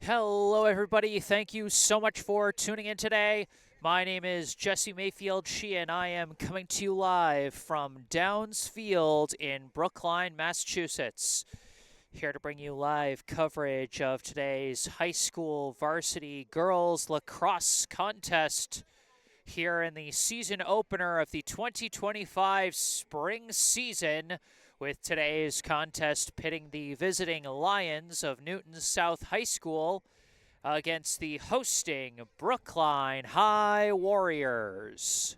Hello, everybody. Thank you so much for tuning in today. My name is Jesse Mayfield-Sheehan. I am coming to you live from Downs Field in Brookline, Massachusetts. Here to bring you live coverage of today's high school varsity girls lacrosse contest here in the season opener of the 2025 spring season, with today's contest pitting the visiting Lions of Newton South High School against the hosting Brookline High Warriors.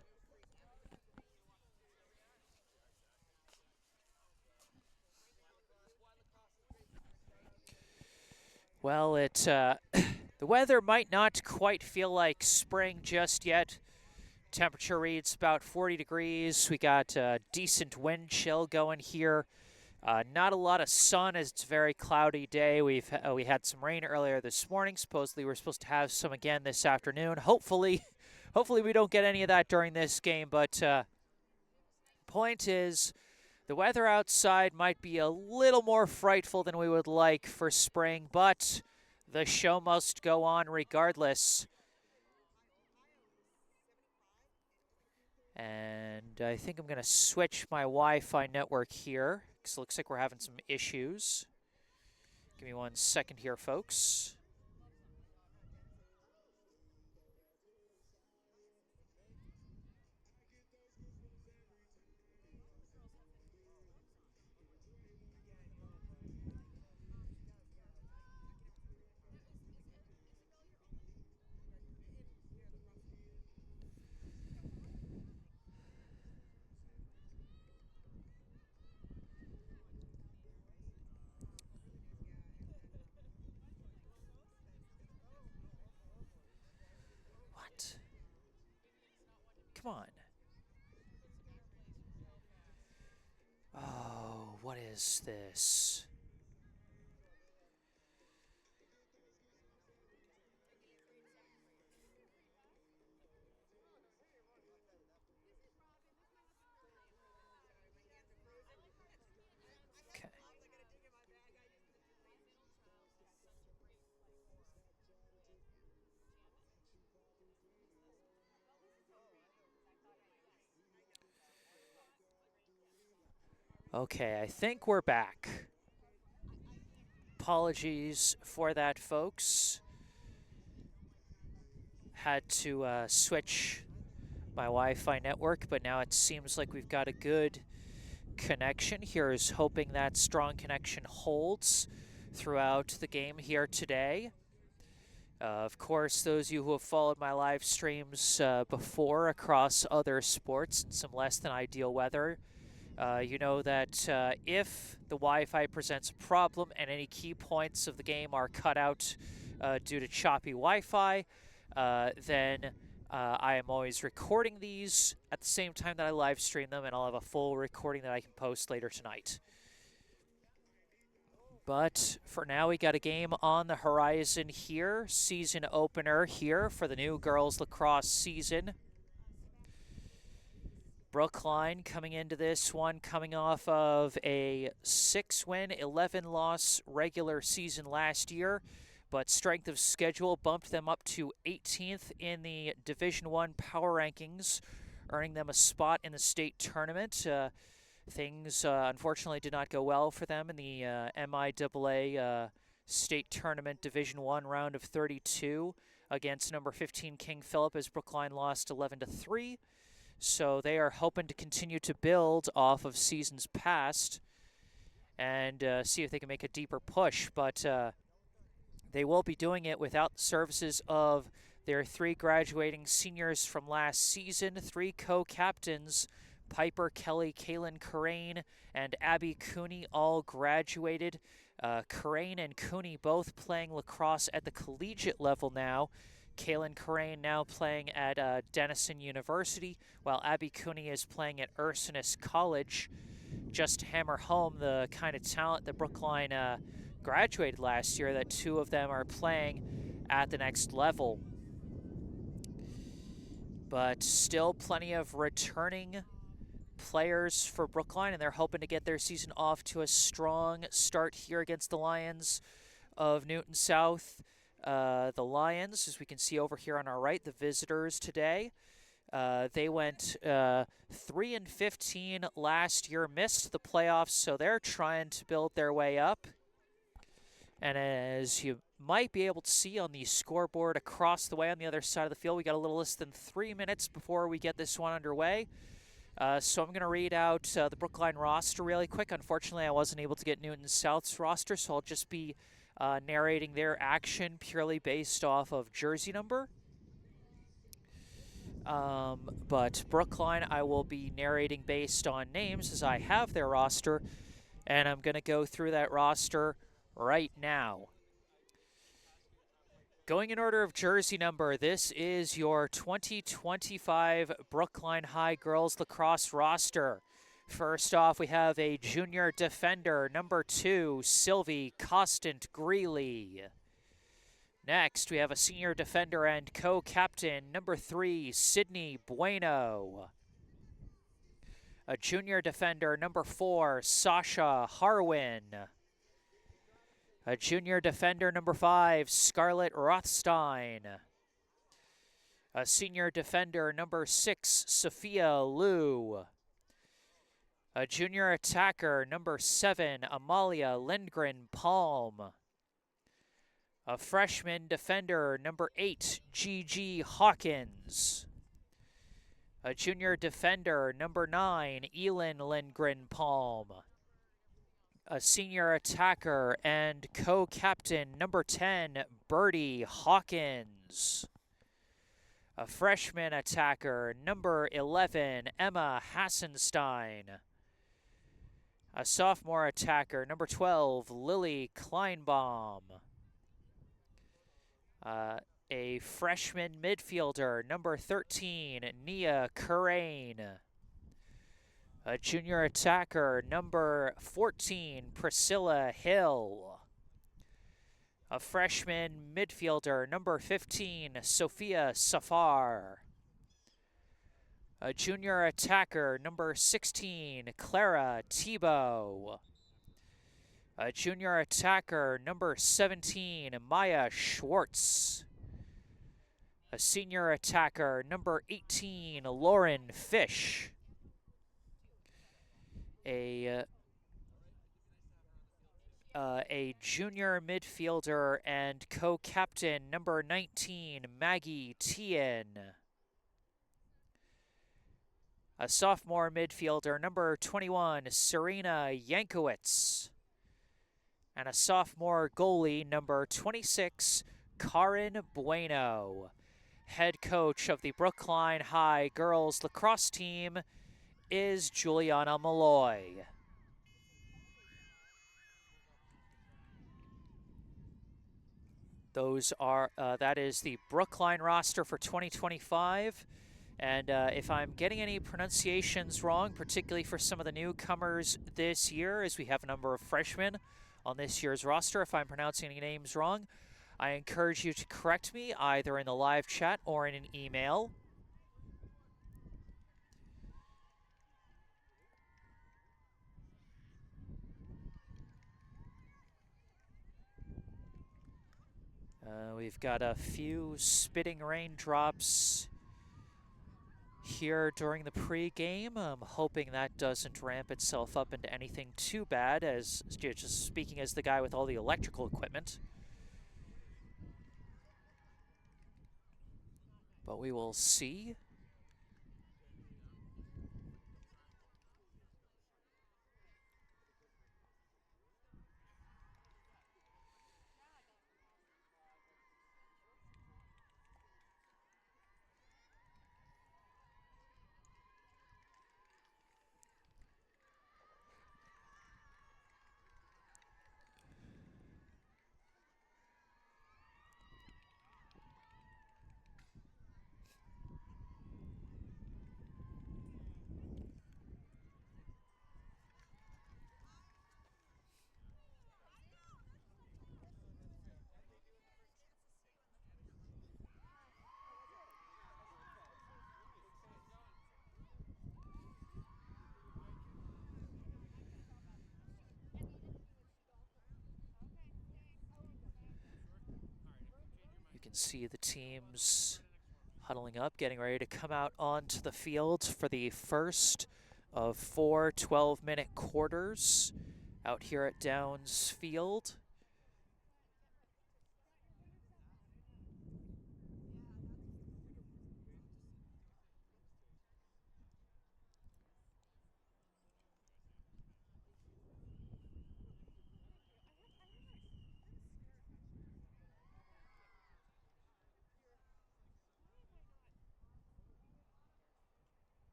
Well, the weather might not quite feel like spring just yet. Temperature reads about 40 degrees. We got a decent wind chill going here. Not a lot of sun as it's a very cloudy day. We had some rain earlier this morning. Supposedly we're supposed to have some again this afternoon. Hopefully we don't get any of that during this game. But point is, the weather outside might be a little more frightful than we would like for spring, but the show must go on regardless. And I think I'm going to switch my Wi-Fi network here, because it looks like we're having some issues. Give me 1 second here, folks. Come on. Oh, what is this? Okay. Okay, I think we're back. Apologies for that, folks. Had to switch my Wi-Fi network, but now it seems like we've got a good connection. Here's hoping that strong connection holds throughout the game here today. Of course, those of you who have followed my live streams before across other sports in some less than ideal weather, you know that if the Wi-Fi presents a problem and any key points of the game are cut out due to choppy Wi-Fi, then I am always recording these at the same time that I live stream them, and I'll have a full recording that I can post later tonight. But for now, we got a game on the horizon here, season opener here for the new girls lacrosse season. Brookline coming into this one, coming off of a 6-win, 11-loss regular season last year, but strength of schedule bumped them up to 18th in the Division I power rankings, earning them a spot in the state tournament. Things unfortunately did not go well for them in the MIAA state tournament Division I round of 32 against number 15 King Philip, as Brookline lost 11-3. So they are hoping to continue to build off of seasons past and see if they can make a deeper push. But they will be doing it without the services of their 3 graduating seniors from last season, 3 co-captains, Piper, Kelly, Kaylin Corain, and Abby Cooney, all graduated. Corain and Cooney both playing lacrosse at the collegiate level now. Kaylin Corain now playing at Denison University, while Abby Cooney is playing at Ursinus College. Just to hammer home the kind of talent that Brookline graduated last year, that 2 of them are playing at the next level. But still plenty of returning players for Brookline, and they're hoping to get their season off to a strong start here against the Lions of Newton South. The Lions, as we can see over here on our right, the visitors today. They went 3-15 last year, missed the playoffs, so they're trying to build their way up. And as you might be able to see on the scoreboard across the way on the other side of the field, we got a little less than 3 minutes before we get this one underway. So I'm going to read out the Brookline roster really quick. Unfortunately, I wasn't able to get Newton South's roster, so I'll just be narrating their action purely based off of jersey number. But Brookline, I will be narrating based on names as I have their roster, and I'm going to go through that roster right now. Going in order of jersey number, this is your 2025 Brookline High Girls Lacrosse roster. First off, we have a junior defender, number 2, Sylvie Costant-Greeley. Next, we have a senior defender and co-captain, number 3, Sydney Bueno. A junior defender, number 4, Sasha Harwin. A junior defender, number 5, Scarlett Rothstein. A senior defender, number 6, Sophia Liu. A junior attacker, number 7, Amalia Lindgren Palm. A freshman defender, number 8, Gigi Hawkins. A junior defender, number 9, Elin Lindgren Palm. A senior attacker and co-captain, number 10, Birdie Hawkins. A freshman attacker, number 11, Emma Hassenstein. A sophomore attacker, number 12, Lily Kleinbaum. A freshman midfielder, number 13, Nia Kurain. A junior attacker, number 14, Priscilla Hill. A freshman midfielder, number 15, Sophia Safar. A junior attacker, number 16, Clara Tebow. A junior attacker, number 17, Maya Schwartz. A senior attacker, number 18, Lauren Fish. A junior midfielder and co-captain, number 19, Maggie Tien. A sophomore midfielder, number 21, Serena Yankowitz. And a sophomore goalie, number 26, Karin Bueno. Head coach of the Brookline High girls lacrosse team is Juliana Malloy. That is the Brookline roster for 2025. And if I'm getting any pronunciations wrong, particularly for some of the newcomers this year, as we have a number of freshmen on this year's roster, if I'm pronouncing any names wrong, I encourage you to correct me either in the live chat or in an email. We've got a few spitting raindrops here during the pre-game. I'm hoping that doesn't ramp itself up into anything too bad, as just speaking as the guy with all the electrical equipment. But we will see. can see the teams huddling up, getting ready to come out onto the field for the first of 4 12-minute quarters out here at Downs Field.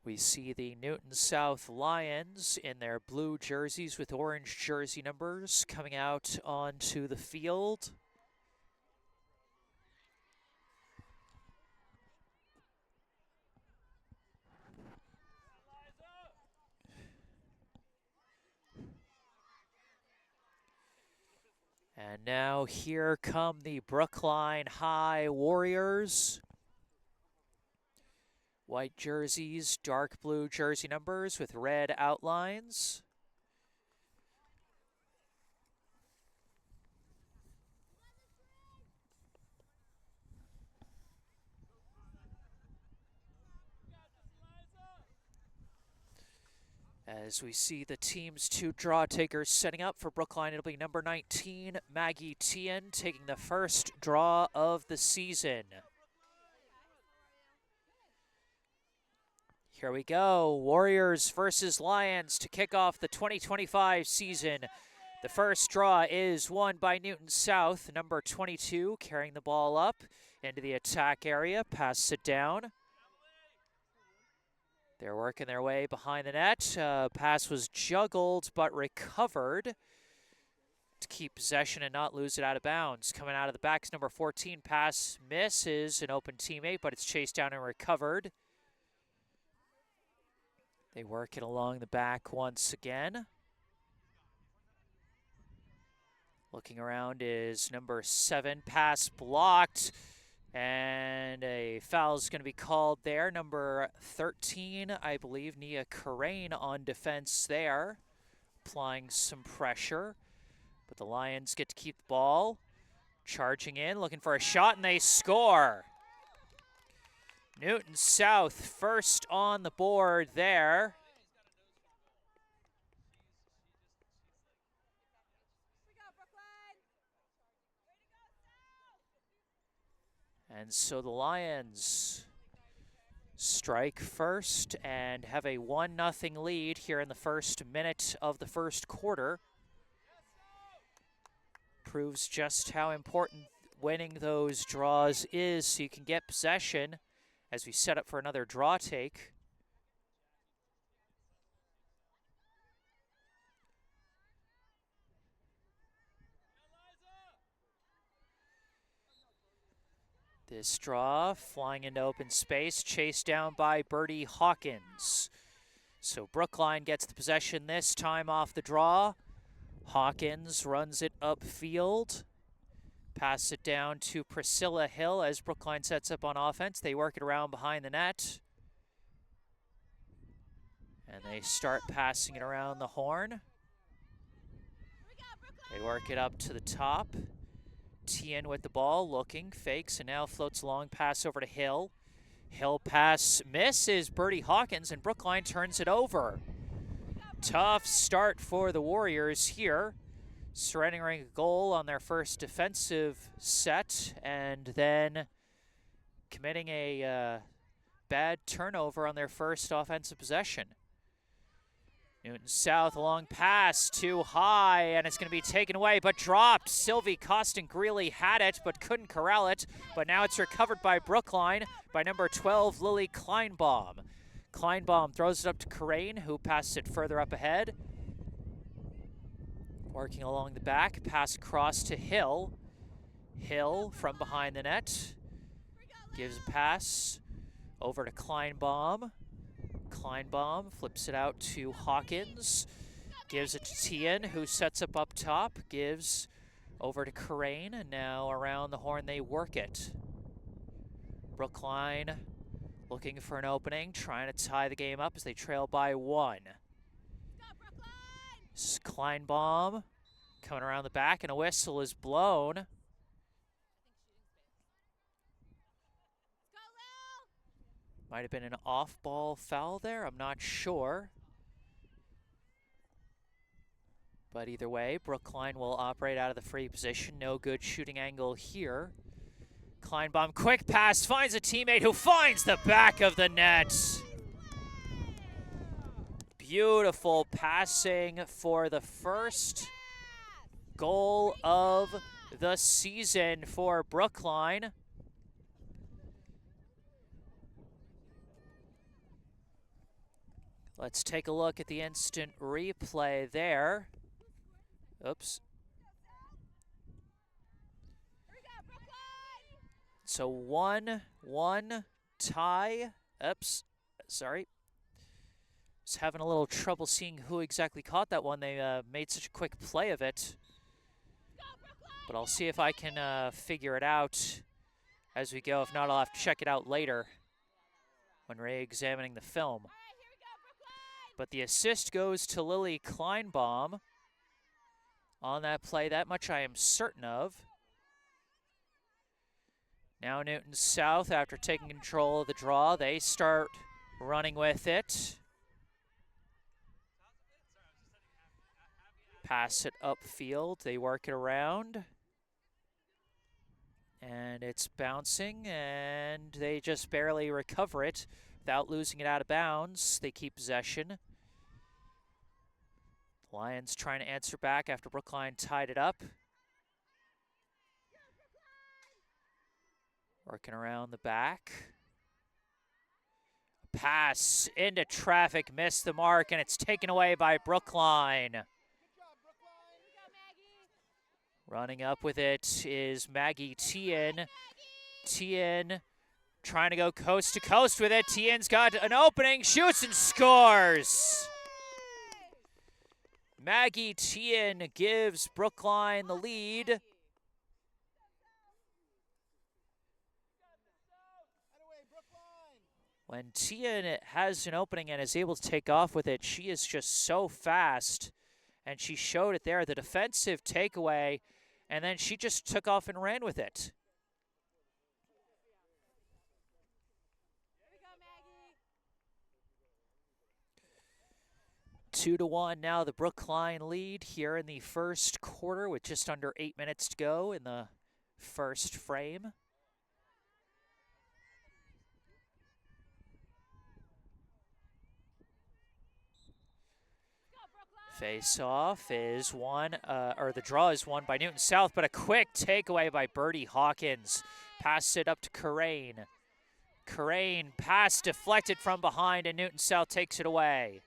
We see the Newton South Lions in their blue jerseys with orange jersey numbers coming out onto the field. And now here come the Brookline High Warriors. White jerseys, dark blue jersey numbers with red outlines. As we see the team's 2 draw takers setting up for Brookline, it'll be number 19, Maggie Tien, taking the first draw of the season. Here we go, Warriors versus Lions to kick off the 2025 season. The first draw is won by Newton South, number 22, carrying the ball up into the attack area, passes it down. They're working their way behind the net. Pass was juggled but recovered to keep possession and not lose it out of bounds. Coming out of the back is number 14. Pass misses an open teammate, but it's chased down and recovered. They work it along the back once again. Looking around is number 7. Pass blocked. And a foul is going to be called there. Number 13, I believe, Nia Karain on defense there, applying some pressure. But the Lions get to keep the ball. Charging in, looking for a shot, and they score. Newton South first on the board there. And so the Lions strike first and have a 1-0 lead here in the first minute of the first quarter. Proves just how important winning those draws is so you can get possession as we set up for another draw take. This draw, flying into open space, chased down by Birdie Hawkins. So Brookline gets the possession this time off the draw. Hawkins runs it upfield. Pass it down to Priscilla Hill as Brookline sets up on offense. They work it around behind the net. And they start passing it around the horn. They work it up to the top. Tien with the ball, looking, fakes, and now floats a long pass over to Hill. Hill pass misses Birdie Hawkins, and Brookline turns it over. Tough start for the Warriors here. Surrendering a goal on their first defensive set, and then committing a bad turnover on their first offensive possession. Newton South, a long pass, too high, and it's going to be taken away, but dropped. Sylvie Costin-Greeley had it, but couldn't corral it. But now it's recovered by Brookline by number 12, Lily Kleinbaum. Kleinbaum throws it up to Karain, who passes it further up ahead. Working along the back, pass across to Hill. Hill from behind the net. Gives a pass over to Kleinbaum. Kleinbaum flips it out to Hawkins, gives it to Tien, who sets up top, gives over to Karain, and now around the horn they work it. Brookline Looking for an opening, trying to tie the game up as they trail by 1. This is Kleinbaum coming around the back, and a whistle is blown. Might have been an off-ball foul there, I'm not sure. But either way, Brookline will operate out of the free position. No good shooting angle here. Kleinbaum, quick pass, finds a teammate who finds the back of the net. Beautiful passing for the first goal of the season for Brookline. Let's take a look at the instant replay there. Oops. So 1-1 tie. Oops, sorry. Was having a little trouble seeing who exactly caught that one. They made such a quick play of it. But I'll see if I can figure it out as we go. If not, I'll have to check it out later when re-examining the film. But the assist goes to Lily Kleinbaum on that play. That much I am certain of. Now Newton South, after taking control of the draw, they start running with it. Pass it upfield, they work it around. And it's bouncing, and they just barely recover it without losing it out of bounds. They keep possession. Lions trying to answer back after Brookline tied it up. Working around the back. Pass into traffic, missed the mark, and it's taken away by Brookline. Running up with it is Maggie Tien. Tien trying to go coast to coast with it. Tien's got an opening, shoots and scores. Maggie Tien gives Brookline the lead. When Tien has an opening and is able to take off with it, she is just so fast. And she showed it there, the defensive takeaway, and then she just took off and ran with it. 2-1 now, the Brookline lead here in the first quarter with just under 8 minutes to go in the first frame. Face-off is won, or the draw is won by Newton South, but a quick takeaway by Birdie Hawkins. Pass it up to Karain. Karain, pass deflected from behind, and Newton South takes it away.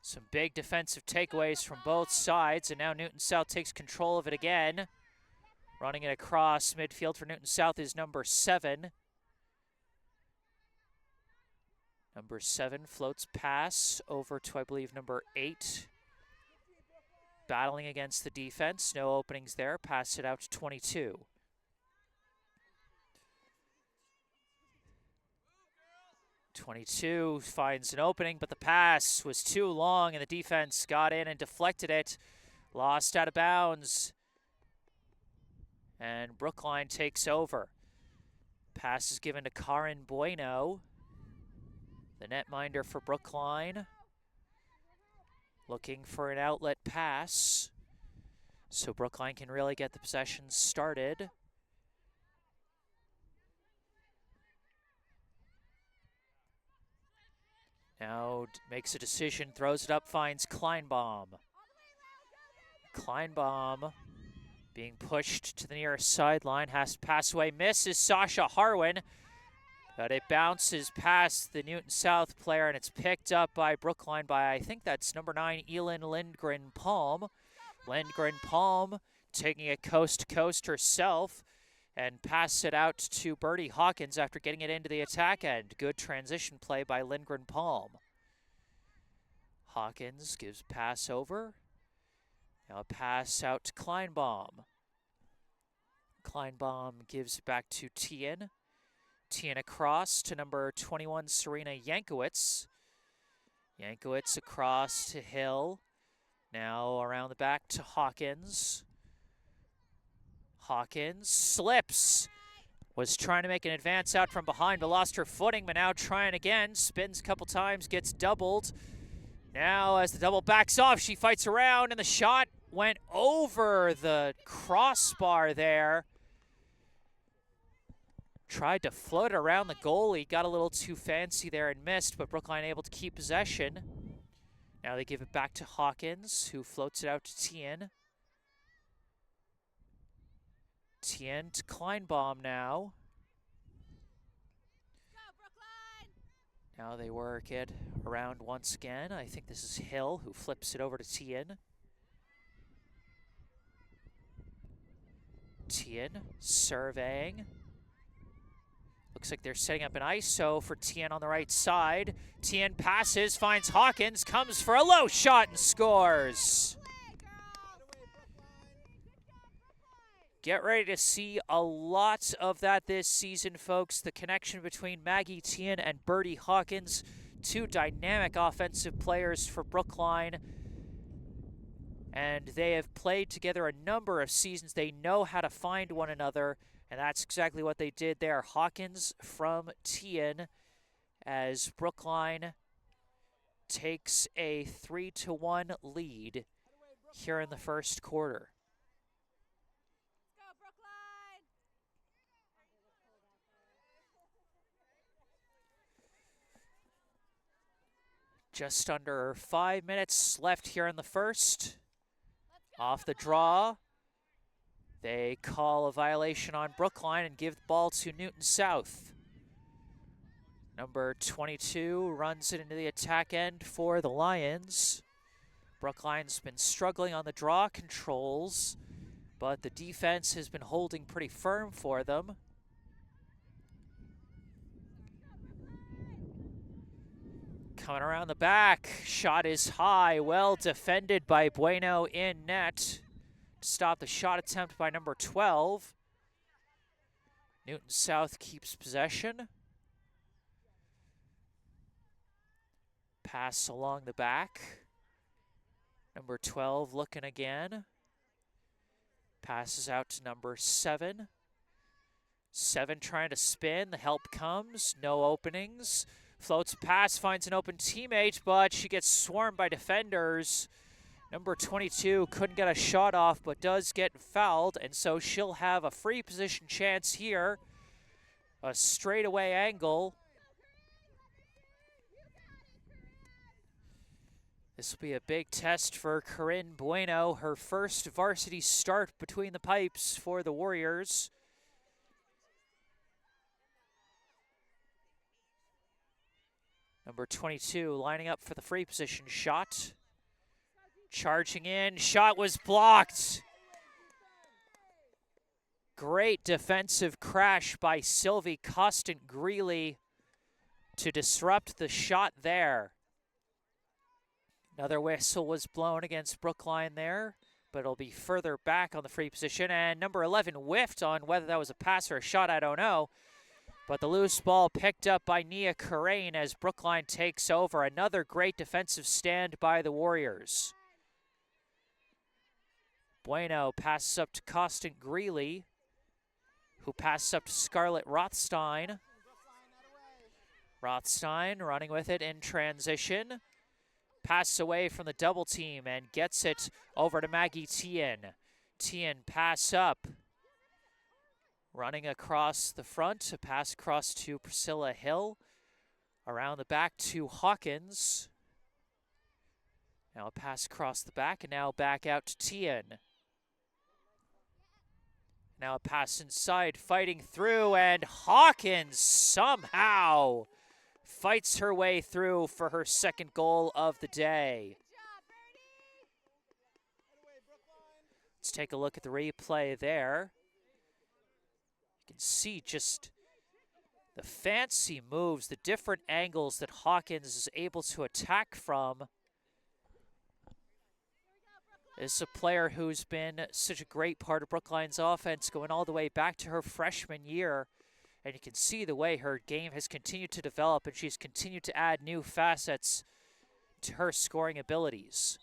Some big defensive takeaways from both sides, and now Newton South takes control of it again. Running it across midfield for Newton South is number 7. Number 7 floats pass over to, I believe, number 8. Battling against the defense. No openings there. Pass it out to 22. '22 finds an opening, but the pass was too long, and the defense got in and deflected it. Lost out of bounds. And Brookline takes over. Pass is given to Karin Bueno. The netminder for Brookline, looking for an outlet pass so Brookline can really get the possession started. Now makes a decision, throws it up, finds Kleinbaum. Kleinbaum being pushed to the nearest sideline, has to pass away, misses Sasha Harwin. But it bounces past the Newton South player, and it's picked up by Brookline by, I think that's number 9, Elin Lindgren-Palm. Lindgren-Palm taking it coast to coast herself and pass it out to Birdie Hawkins after getting it into the attack end. Good transition play by Lindgren-Palm. Hawkins gives pass over. Now a pass out to Kleinbaum. Kleinbaum gives it back to Tien. Tien across to number 21, Serena Yankowicz. Yankowicz across to Hill. Now around the back to Hawkins. Hawkins slips. Was trying to make an advance out from behind, but lost her footing, but now trying again. Spins a couple times, gets doubled. Now as the double backs off, she fights around, and the shot went over the crossbar there. Tried to float around the goalie, got a little too fancy there and missed, but Brookline able to keep possession. Now they give it back to Hawkins, who floats it out to Tien. Tien to Kleinbaum now. Now they work it around once again. I think this is Hill, who flips it over to Tien. Tien surveying. Looks like they're setting up an ISO for Tien on the right side. Tien passes, finds Hawkins, comes for a low shot and scores. Get ready to see a lot of that this season, folks. The connection between Maggie Tien and Birdie Hawkins, two dynamic offensive players for Brookline. And they have played together a number of seasons. They know how to find one another, and that's exactly what they did there. Hawkins from Tien as Brookline takes a 3-1 lead here in the first quarter. Just under 5 minutes left here in the first. Off the draw, they call a violation on Brookline and give the ball to Newton South. Number 22 runs it into the attack end for the Lions. Brookline's been struggling on the draw controls, but the defense has been holding pretty firm for them. Coming around the back, shot is high, well defended by Bueno in net to stop the shot attempt by number 12. Newton South keeps possession. Pass along the back. Number 12 looking again. Passes out to number 7. 7 trying to spin, the help comes, no openings. Floats a pass, finds an open teammate, but she gets swarmed by defenders. Number 22 couldn't get a shot off, but does get fouled, and so she'll have a free position chance here. A straightaway angle. This will be a big test for Corinne Bueno, her first varsity start between the pipes for the Warriors. Number 22 lining up for the free position shot. Charging in, shot was blocked. Great defensive crash by Sylvie Costant-Greeley to disrupt the shot there. Another whistle was blown against Brookline there, but it'll be further back on the free position. And number 11 whiffed on whether that was a pass or a shot, I don't know. But the loose ball picked up by Nia Karain as Brookline takes over. Another great defensive stand by the Warriors. Bueno passes up to Costant-Greeley, who passes up to Scarlett Rothstein. Rothstein running with it in transition. Passes away from the double team and gets it over to Maggie Tien. Tien pass up. Running across the front, a pass across to Priscilla Hill. Around the back to Hawkins. Now a pass across the back, and now back out to Tien. Now a pass inside, fighting through, and Hawkins somehow fights her way through for her second goal of the day. Let's take a look at the replay there. You can see just the fancy moves, the different angles that Hawkins is able to attack from. This is a player who's been such a great part of Brookline's offense going all the way back to her freshman year. And you can see the way her game has continued to develop, and she's continued to add new facets to her scoring abilities.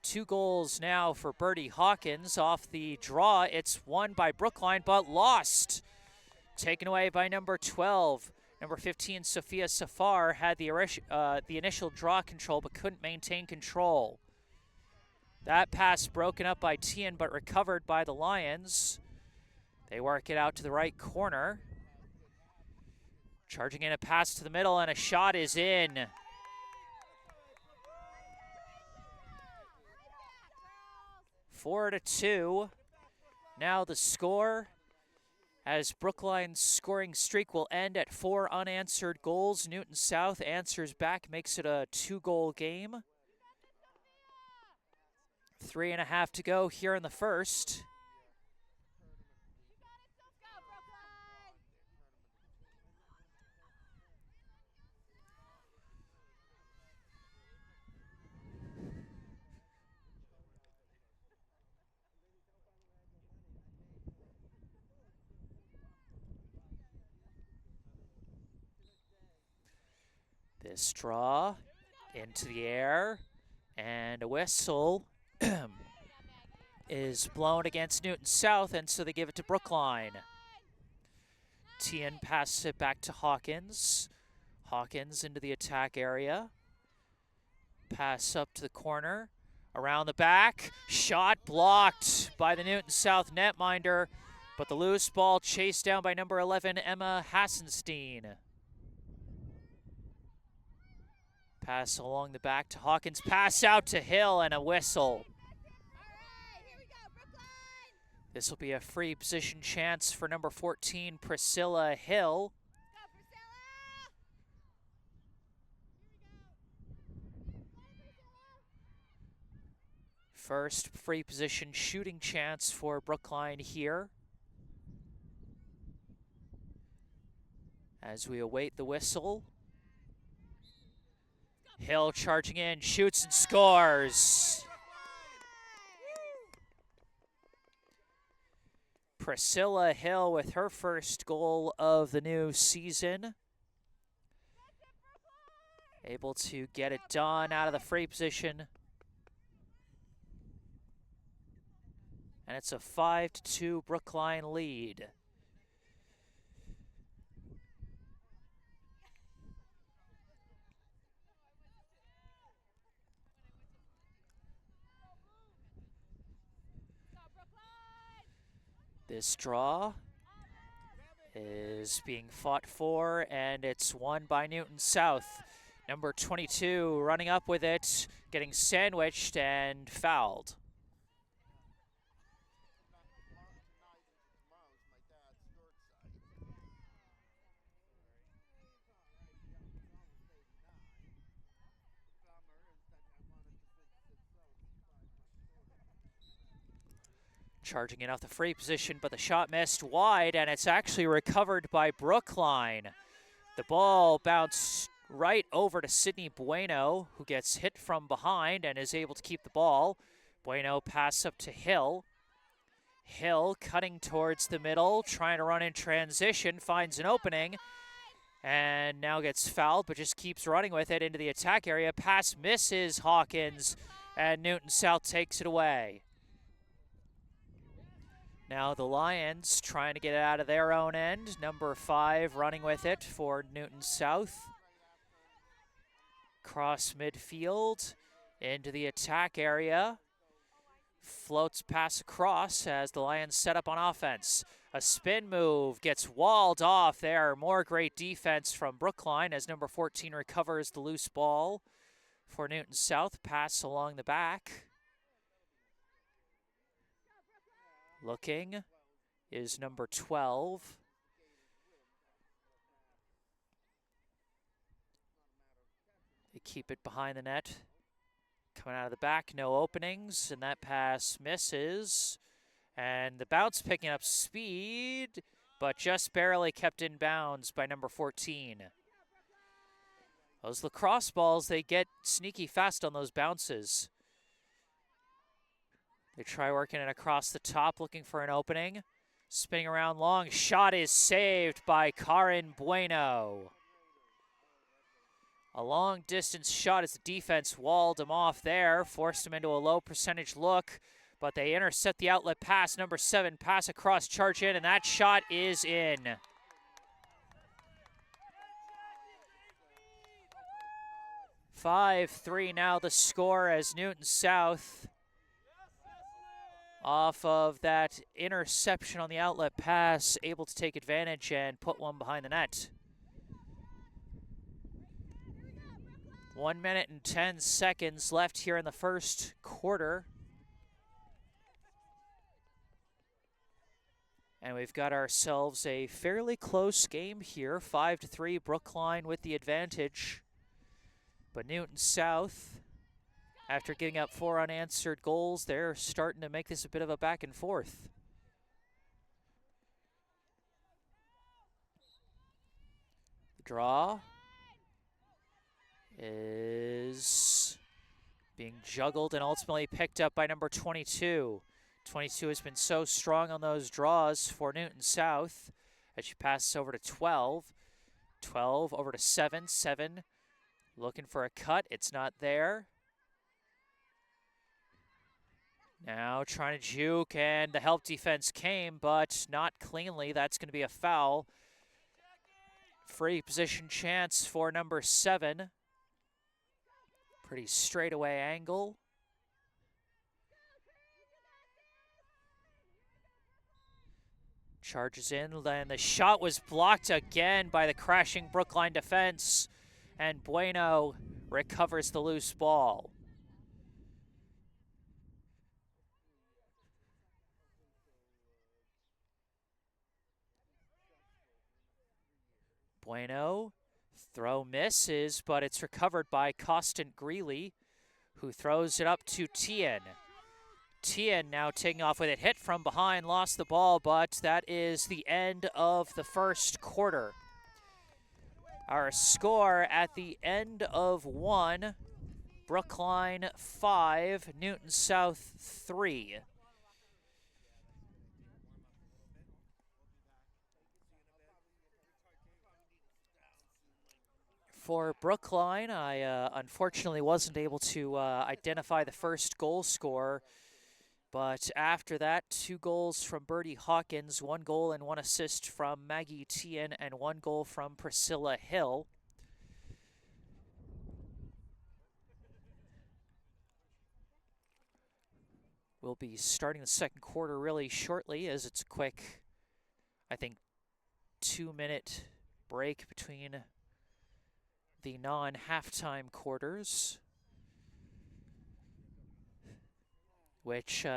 2 goals now for Birdie Hawkins off the draw. It's won by Brookline, but lost. Taken away by number 12. Number 15, Sophia Safar, had the initial draw control, but couldn't maintain control. That pass broken up by Tien, but recovered by the Lions. They work it out to the right corner. Charging in a pass to the middle, and a shot is in. Four to 2. Now the score, as Brookline's scoring streak will end at 4 unanswered goals. Newton South answers back, makes it a 2-goal game. 3.5 to go here in the first. This draw into the air, and a whistle is blown against Newton South, and so they give it to Brookline. Tien passes it back to Hawkins. Hawkins into the attack area. Pass up to the corner, around the back. Shot blocked by the Newton South netminder, but the loose ball chased down by number 11, Emma Hassenstein. Pass along the back to Hawkins, pass out to Hill, and a whistle. This will be a free position chance for number 14, Priscilla Hill. First free position shooting chance for Brookline here, as we await the whistle. Hill charging in, shoots and scores. Priscilla Hill with her first goal of the new season. Able to get it done out of the free position. And it's a 5-2 Brookline lead. This draw is being fought for, and it's won by Newton South. Number 22 running up with it, getting sandwiched and fouled. Charging in off the free position, but the shot missed wide, and it's actually recovered by Brookline. The ball bounced right over to Sydney Bueno, who gets hit from behind and is able to keep the ball. Bueno pass up to Hill. Hill cutting towards the middle, trying to run in transition, finds an opening, and now gets fouled, but just keeps running with it into the attack area. Pass misses Hawkins, and Newton South takes it away. Now the Lions trying to get it out of their own end. Number 5 running with it for Newton South. Cross midfield into the attack area. Floats pass across as the Lions set up on offense. A spin move gets walled off there. More great defense from Brookline as number 14 recovers the loose ball for Newton South. Pass along the back. Looking is number 12. They keep it behind the net. Coming out of the back, no openings, and that pass misses. And the bounce picking up speed, but just barely kept in bounds by number 14. Those lacrosse balls, they get sneaky fast on those bounces. They try working it across the top, looking for an opening. Spinning around long, shot is saved by Karin Bueno. A long distance shot as the defense walled him off there, forced him into a low percentage look, but they intercept the outlet pass. Number 7, pass across, charge in, and that shot is in. 5-3 now the score as Newton South, off of that interception on the outlet pass, able to take advantage and put one behind the net. 1 minute and 10 seconds left here in the first quarter. And we've got ourselves a fairly close game here, 5-3, Brookline with the advantage. But Newton South, after giving up 4 unanswered goals, they're starting to make this a bit of a back and forth. The draw is being juggled and ultimately picked up by number 22. 22 has been so strong on those draws for Newton South as she passes over to 12. 12 over to 7. 7 looking for a cut. It's not there. Now trying to juke, and the help defense came, but not cleanly. That's going to be a foul. Free position chance for number 7. Pretty straightaway angle. Charges in, and the shot was blocked again by the crashing Brookline defense, and Bueno recovers the loose ball. Bueno, throw misses, but it's recovered by Costin Greeley, who throws it up to Tien. Tien now taking off with it, hit from behind, lost the ball, but that is the end of the first quarter. Our score at the end of 1, Brookline 5, Newton South 3. For Brookline, I unfortunately wasn't able to identify the first goal scorer, but after that, 2 goals from Birdie Hawkins, 1 goal and 1 assist from Maggie Tien, and 1 goal from Priscilla Hill. We'll be starting the second quarter really shortly, as it's a quick, I think, 2-minute break between the non-halftime quarters, which,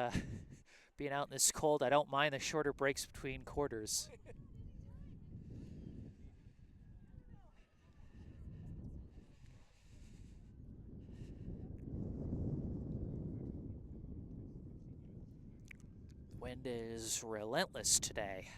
being out in this cold, I don't mind the shorter breaks between quarters. The wind is relentless today.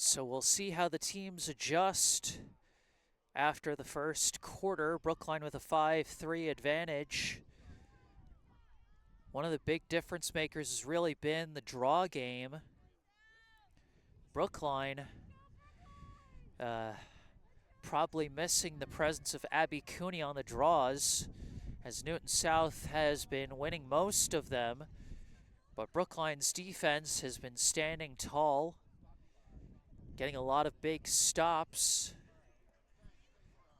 So we'll see how the teams adjust after the first quarter. Brookline with a 5-3 advantage. One of the big difference makers has really been the draw game. Brookline probably missing the presence of Abby Cooney on the draws, as Newton South has been winning most of them, but Brookline's defense has been standing tall, getting a lot of big stops.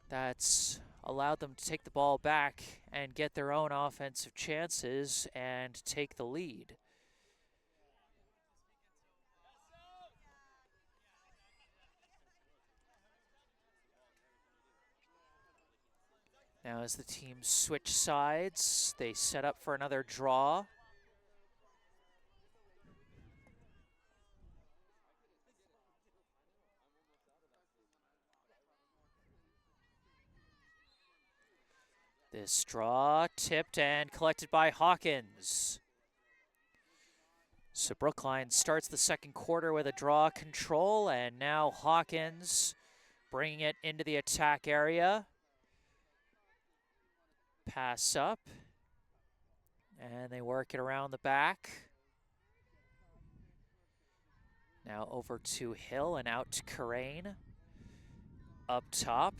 That's allowed them to take the ball back and get their own offensive chances and take the lead. Now as the teams switch sides, they set up for another draw. This draw tipped and collected by Hawkins. So Brookline starts the second quarter with a draw control, and now Hawkins bringing it into the attack area. Pass up, and they work it around the back. Now over to Hill and out to Karain. Up top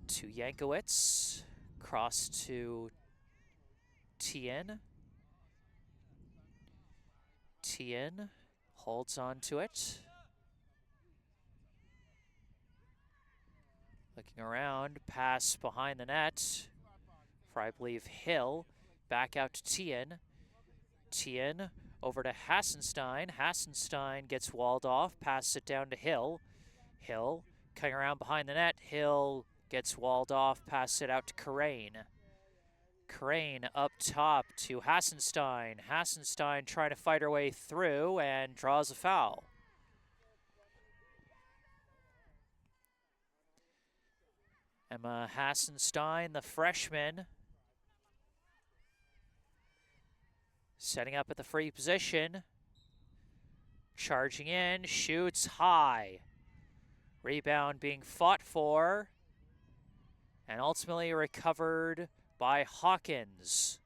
to Yankowitz. Cross to Tien. Tien holds on to it. Looking around, pass behind the net for, I believe, Hill. Back out to Tien. Tien over to Hassenstein. Hassenstein gets walled off, passes it down to Hill. Hill cutting around behind the net. Hill gets walled off, passes it out to Karain. Karain up top to Hassenstein. Hassenstein trying to fight her way through and draws a foul. Emma Hassenstein, the freshman, setting up at the free position. Charging in, shoots high. Rebound being fought for, and ultimately recovered by Hawkins.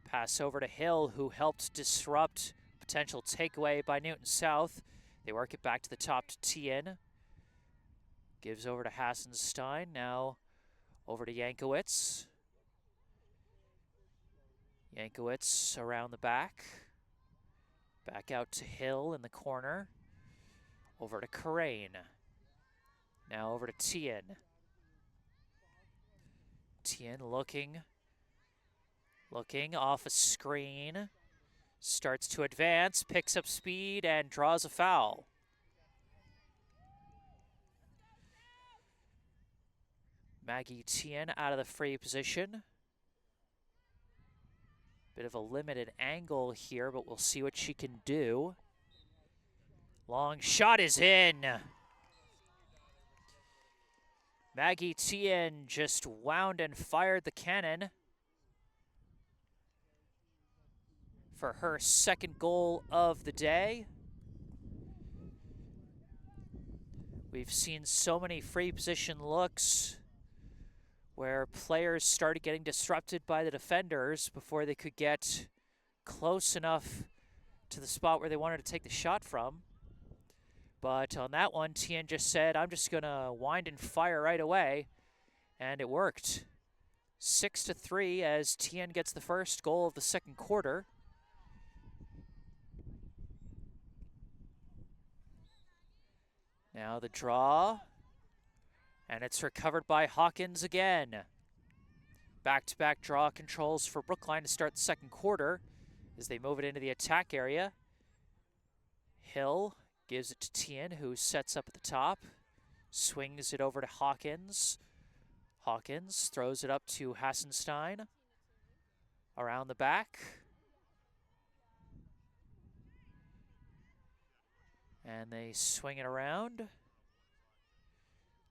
Pass over to Hill, who helped disrupt potential takeaway by Newton South. They work it back to the top to Tien. Gives over to Hassenstein, now over to Yankowitz. Yankowitz around the back. Back out to Hill in the corner. Over to Karain. Now over to Tien. Tien looking off a screen. Starts to advance, picks up speed, and draws a foul. Maggie Tien out of the free position. Bit of a limited angle here, but we'll see what she can do. Long shot is in. Maggie Tien just wound and fired the cannon for her second goal of the day. We've seen so many free position looks where players started getting disrupted by the defenders before they could get close enough to the spot where they wanted to take the shot from. But on that one, Tien just said, I'm just gonna wind and fire right away, and it worked. 6-3 as Tien gets the first goal of the second quarter. Now the draw, and it's recovered by Hawkins again. Back-to-back draw controls for Brookline to start the second quarter as they move it into the attack area. Hill gives it to Tien, who sets up at the top, swings it over to Hawkins. Hawkins throws it up to Hassenstein. Around the back. And they swing it around.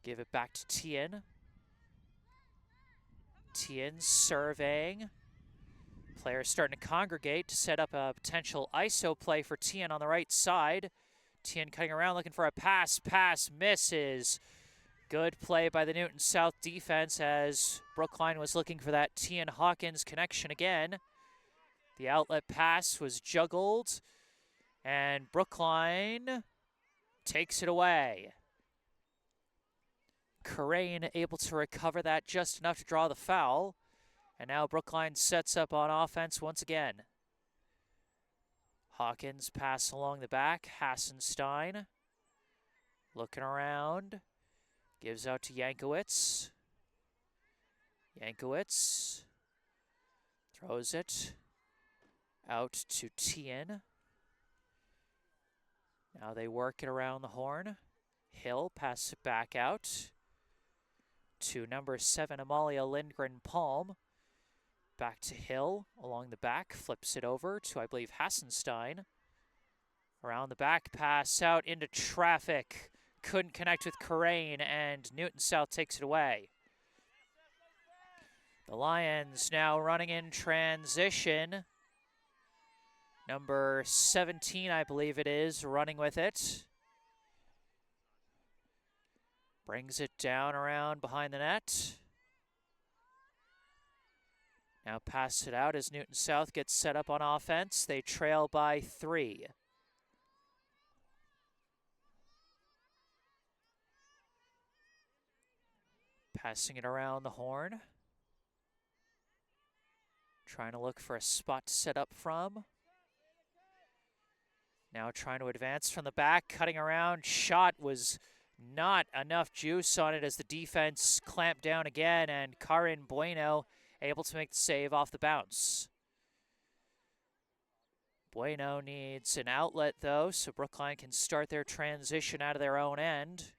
Give it back to Tien. Tien surveying. Players starting to congregate to set up a potential ISO play for Tien on the right side. Tien cutting around, looking for a pass. Pass misses. Good play by the Newton South defense as Brookline was looking for that Tien-Hawkins connection again. The outlet pass was juggled, and Brookline takes it away. Corain able to recover that just enough to draw the foul. And now Brookline sets up on offense once again. Hawkins pass along the back. Hassenstein looking around. Gives out to Yankowitz. Yankowitz throws it out to Tien. Now they work it around the horn. Hill passes it back out to number 7, Amalia Lindgren-Palm. Back to Hill along the back. Flips it over to, I believe, Hassenstein. Around the back, pass out into traffic. Couldn't connect with Corain, and Newton South takes it away. The Lions now running in transition. Number 17, I believe it is, running with it. Brings it down around behind the net. Now pass it out as Newton South gets set up on offense. They trail by 3. Passing it around the horn. Trying to look for a spot to set up from. Now trying to advance from the back, cutting around. Shot was not enough juice on it as the defense clamped down again, and Karin Bueno able to make the save off the bounce. Bueno needs an outlet though, so Brookline can start their transition out of their own end.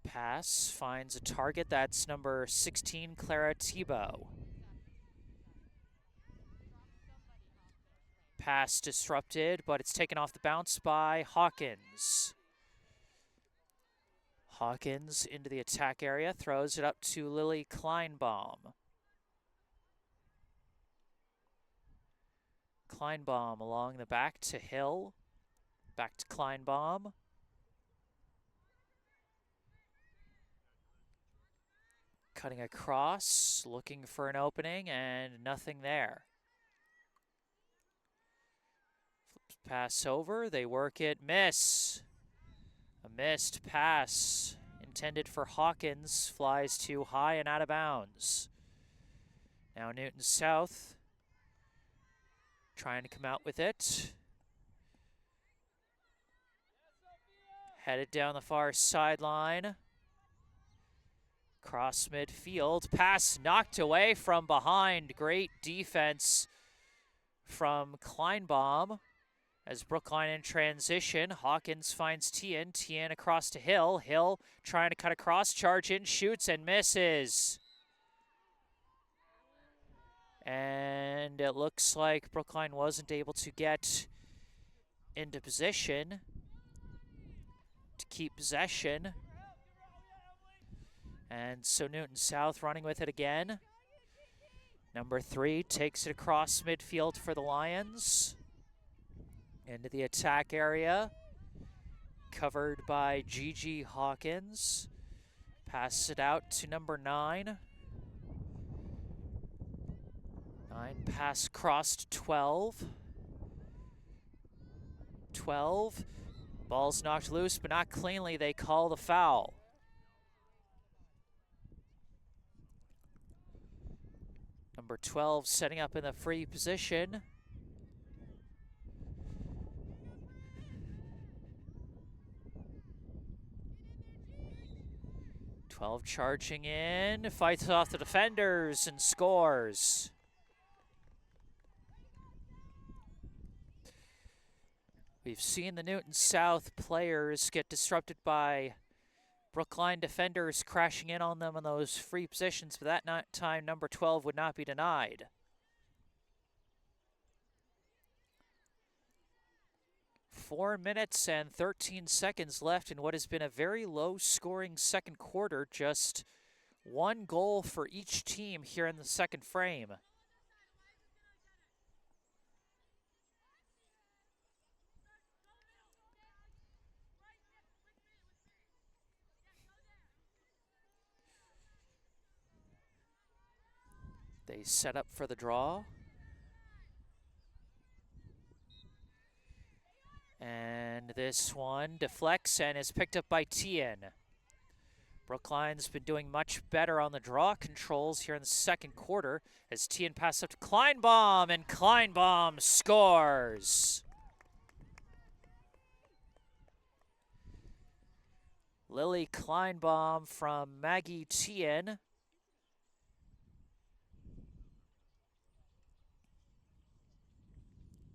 Pass finds a target. That's number 16, Clara Thibault. Pass disrupted, but it's taken off the bounce by Hawkins. Hawkins into the attack area, throws it up to Lily Kleinbaum. Kleinbaum along the back to Hill. Back to Kleinbaum. Cutting across, looking for an opening, and nothing there. Flips pass over, they work it, miss. A missed pass intended for Hawkins, flies too high and out of bounds. Now Newton South trying to come out with it. Headed down the far sideline. Cross midfield, pass knocked away from behind. Great defense from Kleinbaum as Brookline in transition. Hawkins finds Tien. Tien across to Hill. Hill trying to cut across, charge in, shoots and misses. And it looks like Brookline wasn't able to get into position to keep possession. And so Newton South running with it again. Number 3 takes it across midfield for the Lions. Into the attack area. Covered by Gigi Hawkins. Passes it out to number 9. 9 pass crossed 12. 12. Ball's knocked loose, but not cleanly. They call the foul. Number 12 setting up in the free position. Charging in, fights off the defenders and scores. We've seen the Newton South players get disrupted by Brookline defenders crashing in on them in those free positions, but that time number 12 would not be denied. 4 minutes and 13 seconds left in what has been a very low-scoring second quarter. Just one goal for each team here in the second frame. They set up for the draw. And this one deflects and is picked up by Tien. Brookline's been doing much better on the draw controls here in the second quarter as Tien passes up to Kleinbaum, and Kleinbaum scores. Lily Kleinbaum from Maggie Tien.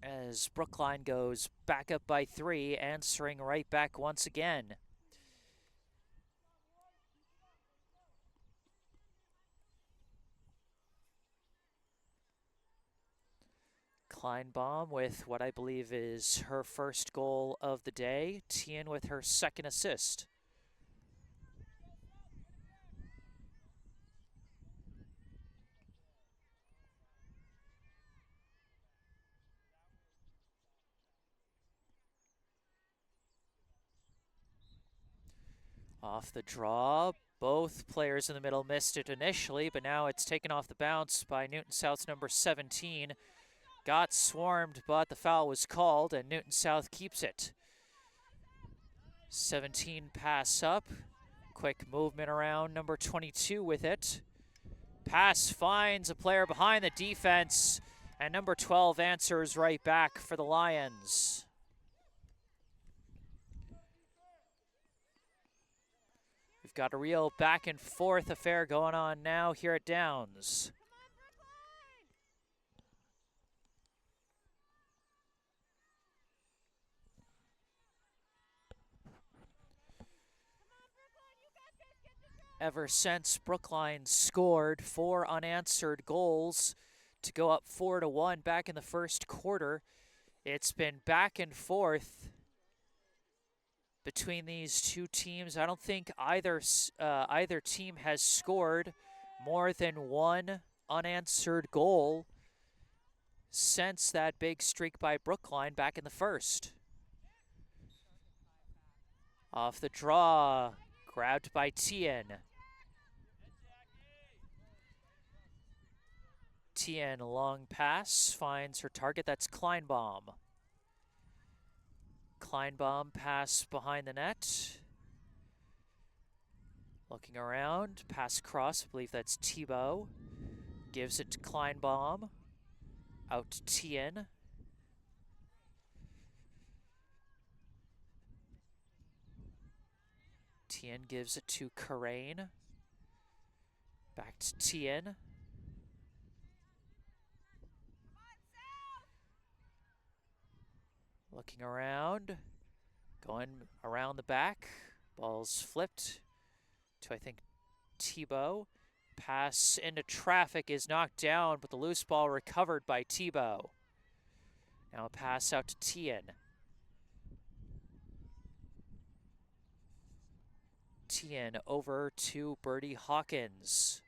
As Brookline goes back up by 3, answering right back once again. Kleinbaum with what I believe is her first goal of the day. Tien with her second assist. Off the draw, both players in the middle missed it initially, but now it's taken off the bounce by Newton South's number 17. Got swarmed, but the foul was called, and Newton South keeps it. 17 pass up, quick movement around number 22 with it. Pass finds a player behind the defense, and number 12 answers right back for the Lions. We've got a real back and forth affair going on now here at Downs. Ever since Brookline scored 4 unanswered goals to go up 4-1 back in the first quarter, it's been back and forth between these two teams. I don't think either team has scored more than 1 unanswered goal since that big streak by Brookline back in the first. Off the draw, grabbed by Tien. Tien, long pass, finds her target, that's Kleinbaum. Kleinbaum pass behind the net. Looking around, pass across, I believe that's Thibault. Gives it to Kleinbaum. Out to Tien. Tien gives it to Karain. Back to Tien. Looking around, going around the back. Ball's flipped to, I think, Thibault. Pass into traffic is knocked down, but the loose ball recovered by Thibault. Now a pass out to Tien. Tien over to Birdie Hawkins.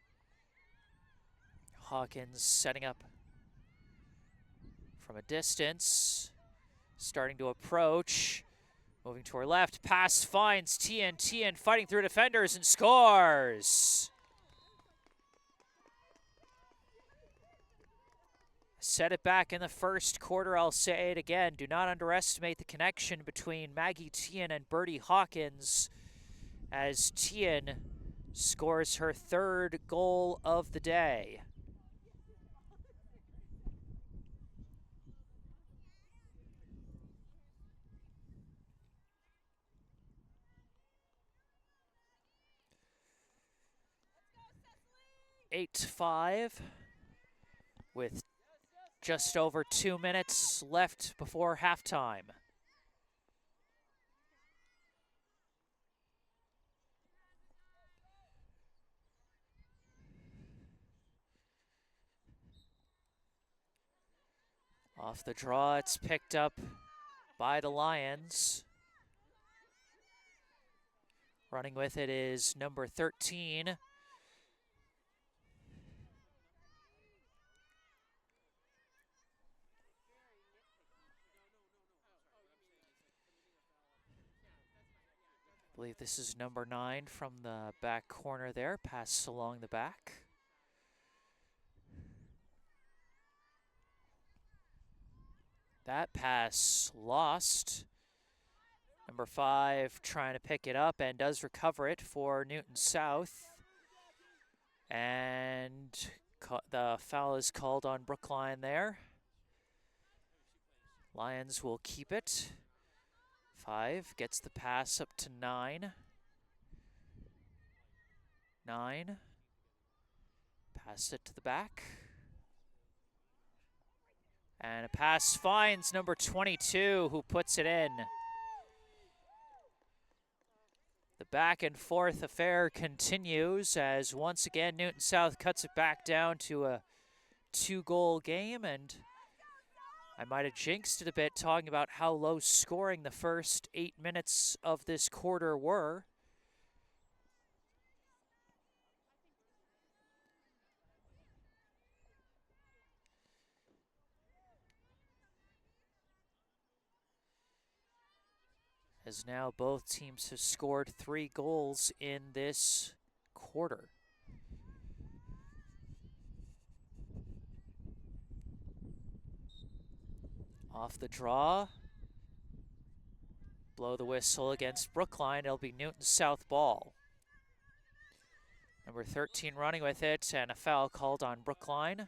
Hawkins setting up from a distance. Starting to approach, moving to her left, pass finds Tien, Tien fighting through defenders and scores. Set it back in the first quarter, I'll say it again, do not underestimate the connection between Maggie Tien and Birdie Hawkins as Tien scores her 3rd goal of the day. Eight to 5 with just over 2 minutes left before halftime. Off the draw, it's picked up by the Lions. Running with it is number 13. I believe this is number 9 from the back corner there, passes along the back. That pass lost. Number 5 trying to pick it up and does recover it for Newton South. And the foul is called on Brookline there. Lions will keep it. 5 gets the pass up to 9. 9. Pass it to the back. And a pass finds number 22, who puts it in. The back and forth affair continues as once again Newton South cuts it back down to a 2-goal game, and I might have jinxed it a bit talking about how low scoring the first 8 minutes of this quarter were. As now both teams have scored 3 goals in this quarter. Off the draw. Blow the whistle against Brookline. It'll be Newton South ball. Number 13 running with it, and a foul called on Brookline.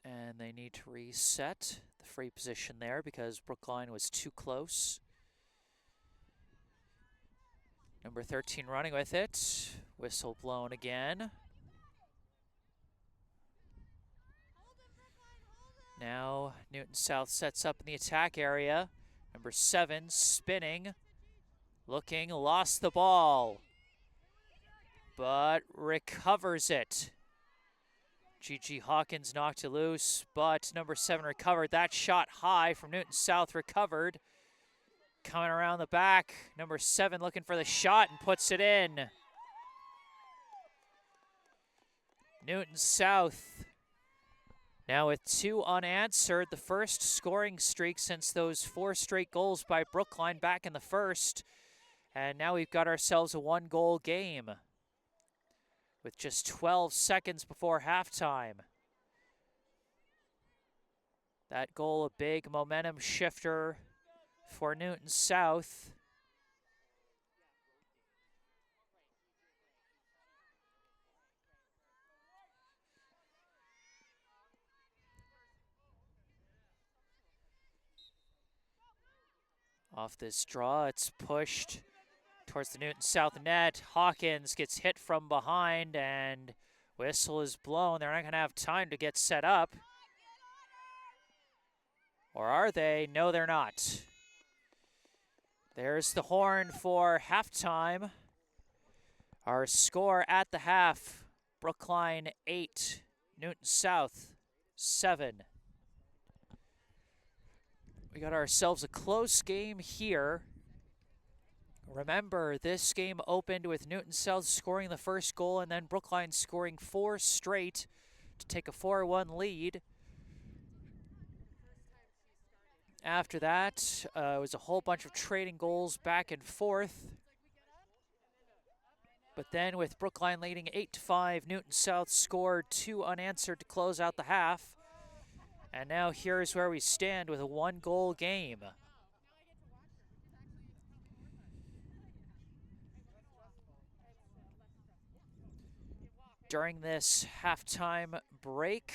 And they need to reset the free position there because Brookline was too close. Number 13 running with it. Whistle blown again. Now Newton South sets up in the attack area. Number 7 spinning. Looking, lost the ball. But recovers it. G.G. Hawkins knocked it loose, but number 7 recovered. That shot high from Newton South recovered. Coming around the back, number 7 looking for the shot and puts it in. Newton South now with 2 unanswered, the first scoring streak since those 4 straight goals by Brookline back in the first. And now we've got ourselves a 1-goal game with just 12 seconds before halftime. That goal, a big momentum shifter for Newton South. Off this draw, it's pushed towards the Newton South net. Hawkins gets hit from behind and whistle is blown. They're not going to have time to get set up. Or are they? No, they're not. There's the horn for halftime. Our score at the half, Brookline 8, Newton South 7. We got ourselves a close game here. Remember, this game opened with Newton South scoring the first goal and then Brookline scoring 4 straight to take a 4-1 lead. After that, it was a whole bunch of trading goals back and forth. But then with Brookline leading 8-5, Newton South scored 2 unanswered to close out the half. And now here's where we stand with a 1-goal game. During this halftime break,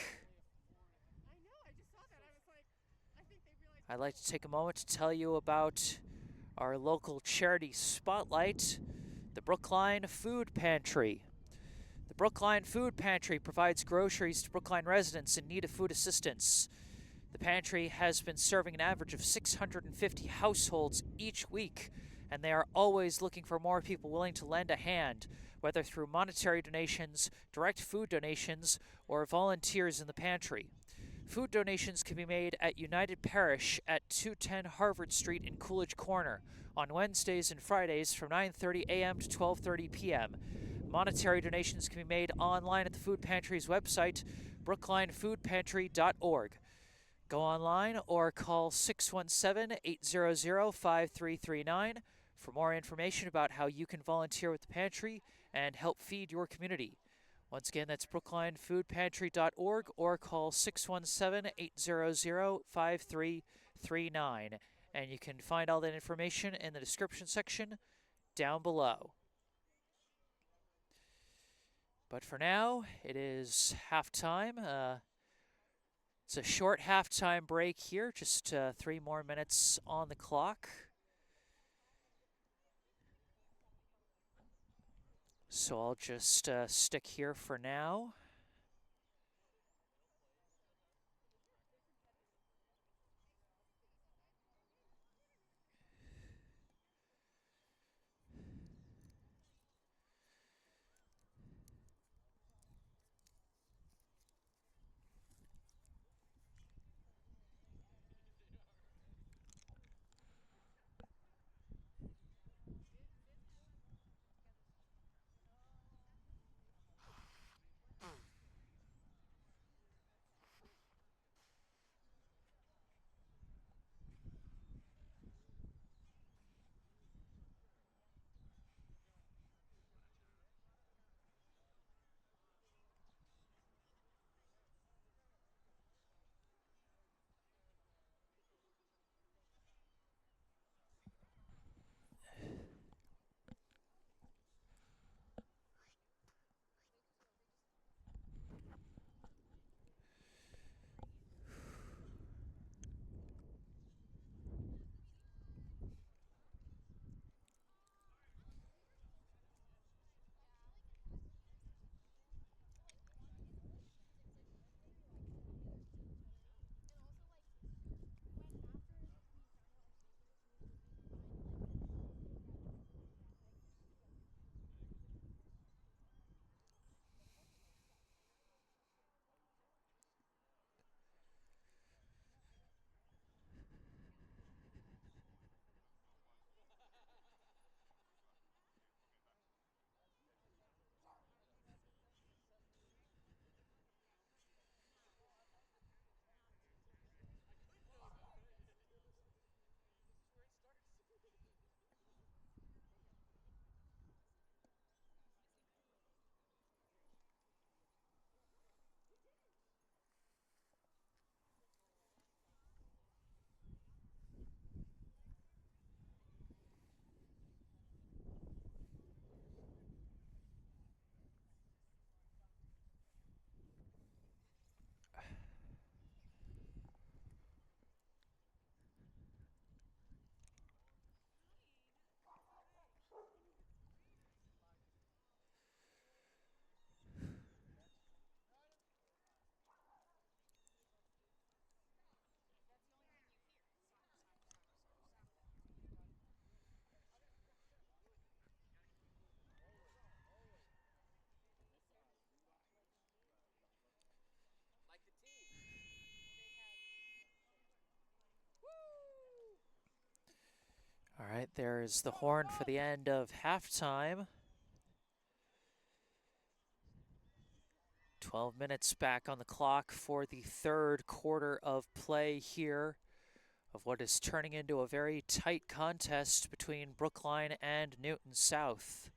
I'd like to take a moment to tell you about our local charity spotlight, the Brookline Food Pantry. The Brookline Food Pantry provides groceries to Brookline residents in need of food assistance. The pantry has been serving an average of 650 households each week, and they are always looking for more people willing to lend a hand, whether through monetary donations, direct food donations, or volunteers in the pantry. Food donations can be made at United Parish at 210 Harvard Street in Coolidge Corner on Wednesdays and Fridays from 9:30 a.m. to 12:30 p.m. Monetary donations can be made online at the food pantry's website, brooklinefoodpantry.org. Go online or call 617-800-5339 for more information about how you can volunteer with the pantry and help feed your community. Once again, that's brooklinefoodpantry.org or call 617-800-5339. And you can find all that information in the description section down below. But for now, it is halftime. It's a short halftime break here, just 3 more minutes on the clock. So I'll just stick here for now. All right, there's the horn for the end of halftime. 12 minutes back on the clock for the third quarter of play here of what is turning into a very tight contest between Brookline and Newton South.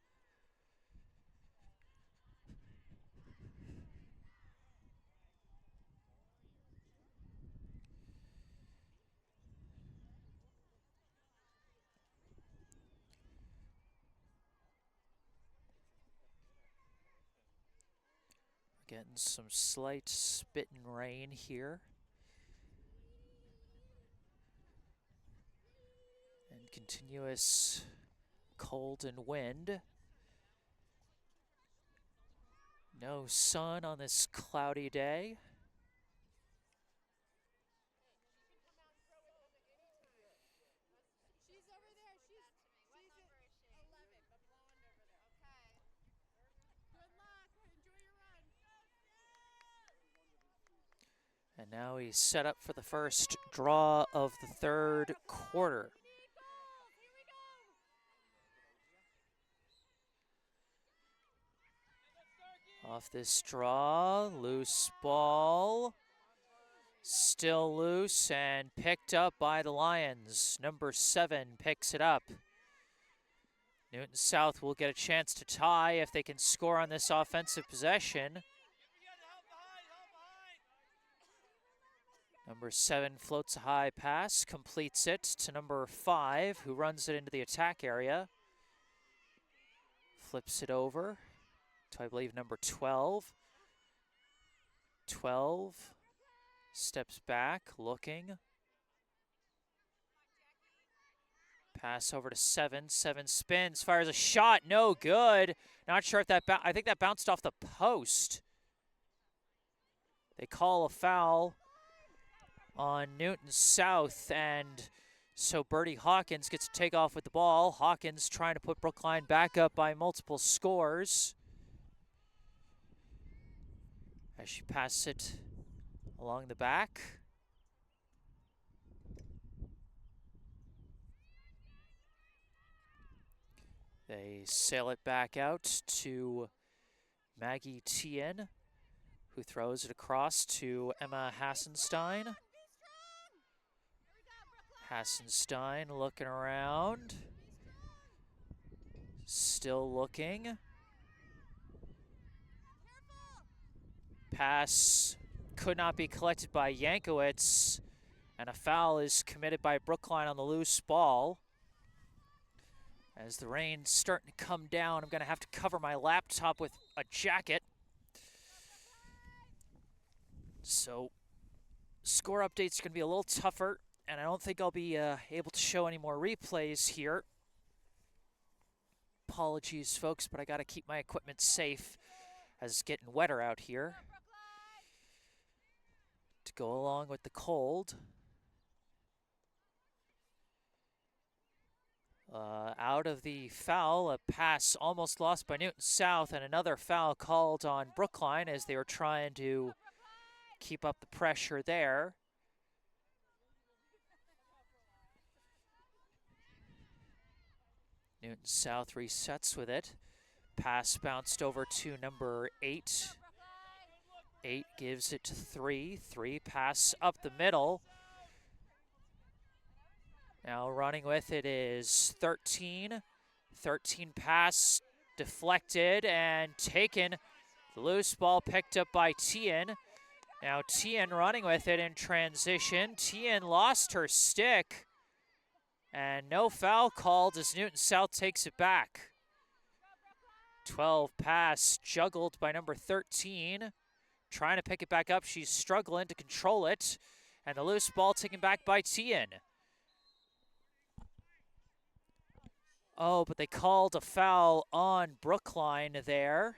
Getting some slight spit and rain here. And continuous cold and wind. No sun on this cloudy day. And now he's set up for the first draw of the third quarter. Off this draw, loose ball. Still loose and picked up by the Lions. Number 7 picks it up. Newton South will get a chance to tie if they can score on this offensive possession. Number 7 floats a high pass, completes it to number 5, who runs it into the attack area. Flips it over to, I believe, number 12. 12 steps back, looking. Pass over to 7. 7 spins, fires a shot, no good. Not sure if that, I think that bounced off the post. They call a foul on Newton South, and so Birdie Hawkins gets to take off with the ball. Hawkins trying to put Brookline back up by multiple scores as she passes it along the back. They sail it back out to Maggie Tien, who throws it across to Emma Hassenstein. Hassenstein looking around. Still looking. Pass could not be collected by Yankowitz, and a foul is committed by Brookline on the loose ball. As the rain's starting to come down, I'm going to have to cover my laptop with a jacket. So score updates are going to be a little tougher, and I don't think I'll be able to show any more replays here. Apologies, folks, but I got to keep my equipment safe as it's getting wetter out here. To go along with the cold. Out of the foul, a pass almost lost by Newton South, and another foul called on Brookline as they were trying to keep up the pressure there. Newton South resets with it. Pass bounced over to number 8. 8 gives it to 3. 3 pass up the middle. Now running with it is 13. 13 pass deflected and taken. The loose ball picked up by Tien. Now Tien running with it in transition. Tien lost her stick. And no foul called as Newton South takes it back. 12 pass juggled by number 13. Trying to pick it back up. She's struggling to control it. And the loose ball taken back by Tien. Oh, but they called a foul on Brookline there.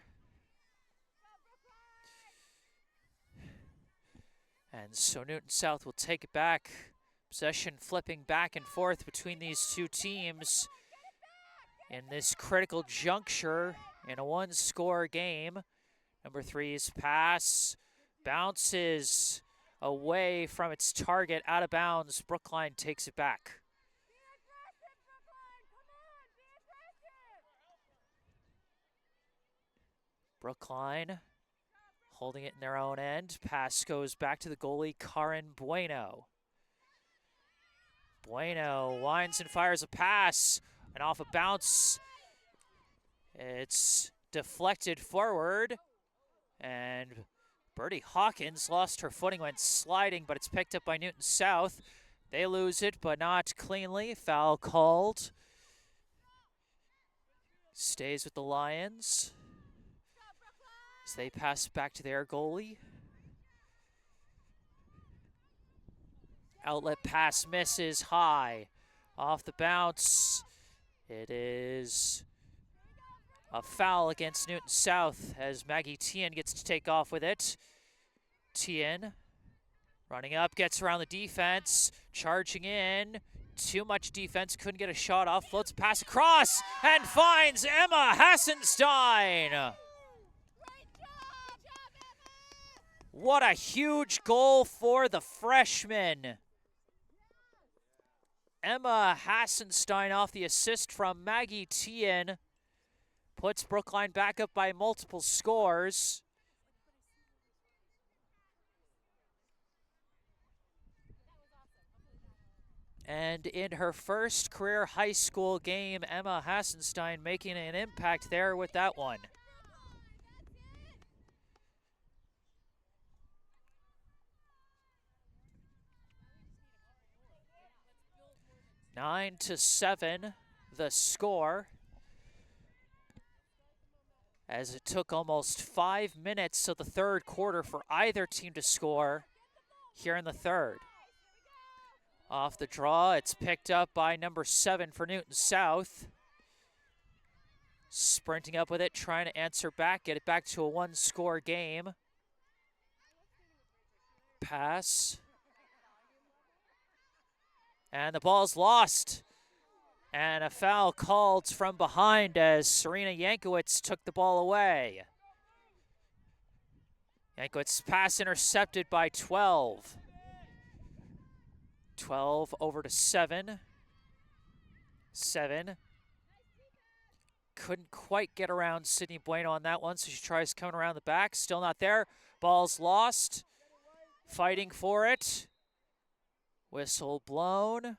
And so Newton South will take it back. Possession flipping back and forth between these two teams in this critical juncture in a one-score game. Number 3's pass bounces away from its target, out of bounds. Brookline takes it back. Brookline holding it in their own end. Pass goes back to the goalie, Karin Bueno. Bueno winds and fires a pass, and off a bounce, it's deflected forward, and Birdie Hawkins lost her footing, went sliding, but it's picked up by Newton South. They lose it, but not cleanly. Foul called. Stays with the Lions as they pass back to their goalie. Outlet pass misses high. Off the bounce. It is a foul against Newton South as Maggie Tien gets to take off with it. Tien running up, gets around the defense, charging in. Too much defense, couldn't get a shot off. Floats a pass across and finds Emma Hassenstein. What a huge goal for the freshman. Emma Hassenstein off the assist from Maggie Tien puts Brookline back up by multiple scores. And in her first career high school game, Emma Hassenstein making an impact there with that one. Nine to 7, the score. As it took almost 5 minutes of the third quarter for either team to score here in the third. Off the draw, it's picked up by number 7 for Newton South. Sprinting up with it, trying to answer back, get it back to a one-score game. Pass. And the ball's lost. And a foul called from behind as Serena Yankowitz took the ball away. Yankowitz pass intercepted by 12. 12 over to 7. 7. Couldn't quite get around Sydney Bueno on that one, so she tries coming around the back. Still not there. Ball's lost. Fighting for it. Whistle blown.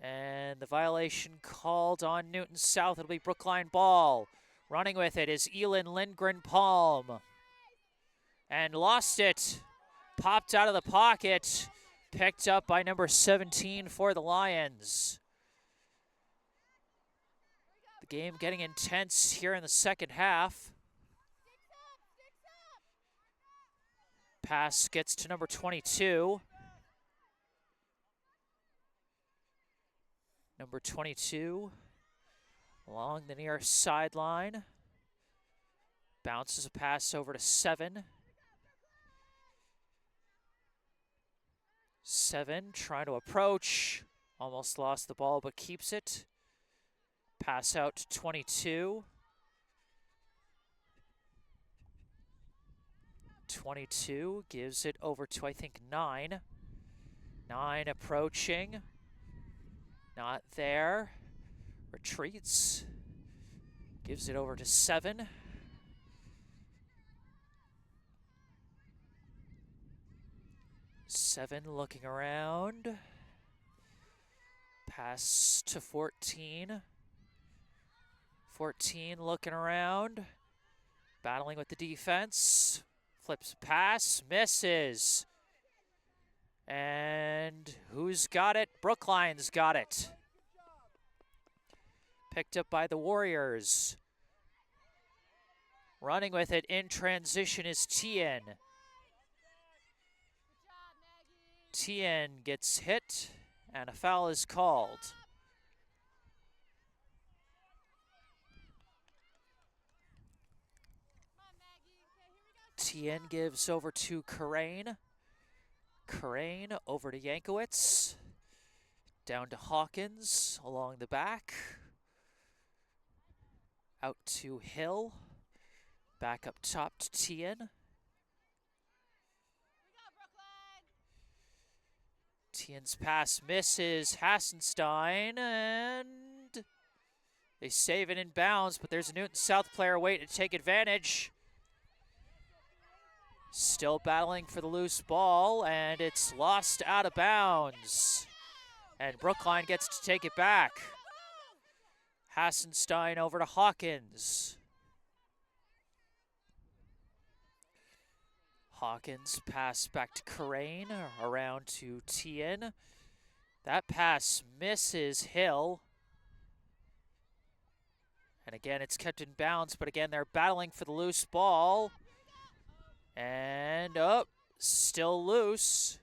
And the violation called on Newton South. It'll be Brookline ball. Running with it is Elin Lindgren-Palm. And lost it. Popped out of the pocket. Picked up by number 17 for the Lions. The game getting intense here in the second half. Pass gets to number 22. Number 22 along the near sideline. Bounces a pass over to 7. 7 trying to approach. Almost lost the ball but keeps it. Pass out to 22. 22 gives it over to, I think, 9. 9 approaching. Not there. Retreats. Gives it over to 7. 7 looking around. Pass to 14. 14 looking around. Battling with the defense. Flips pass. Misses. And who's got it? Brookline's got it. Picked up by the Warriors. Running with it in transition is Tien. Tien gets hit, and a foul is called. Tien gives over to Karain. Karain over to Yankowitz. Down to Hawkins along the back. Out to Hill. Back up top to Tien. Tien's pass misses Hassenstein, and they save it in bounds, but there's a Newton South player waiting to take advantage. Still battling for the loose ball, and it's lost out of bounds. And Brookline gets to take it back. Hassenstein over to Hawkins. Hawkins pass back to Karain, around to Tien. That pass misses Hill. And again, it's kept in bounds, but again, they're battling for the loose ball. And still loose.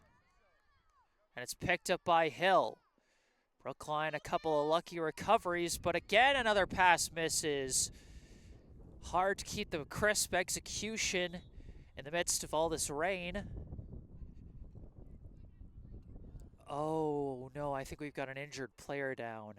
And it's picked up by Hill. Brookline, a couple of lucky recoveries, but again, another pass misses. Hard to keep the crisp execution in the midst of all this rain. Oh, no, I think we've got an injured player down.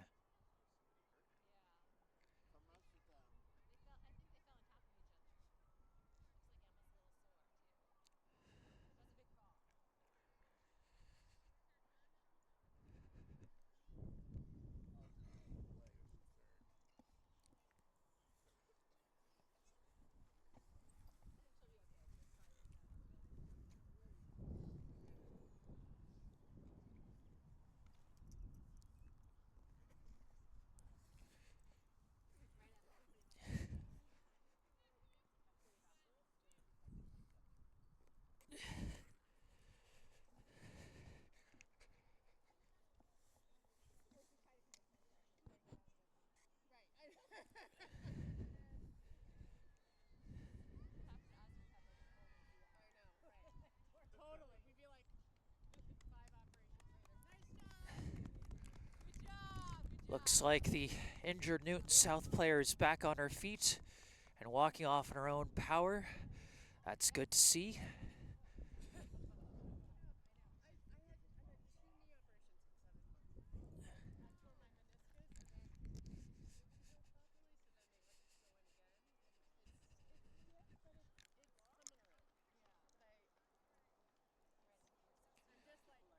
Looks like the injured Newton South player is back on her feet and walking off in her own power. That's good to see.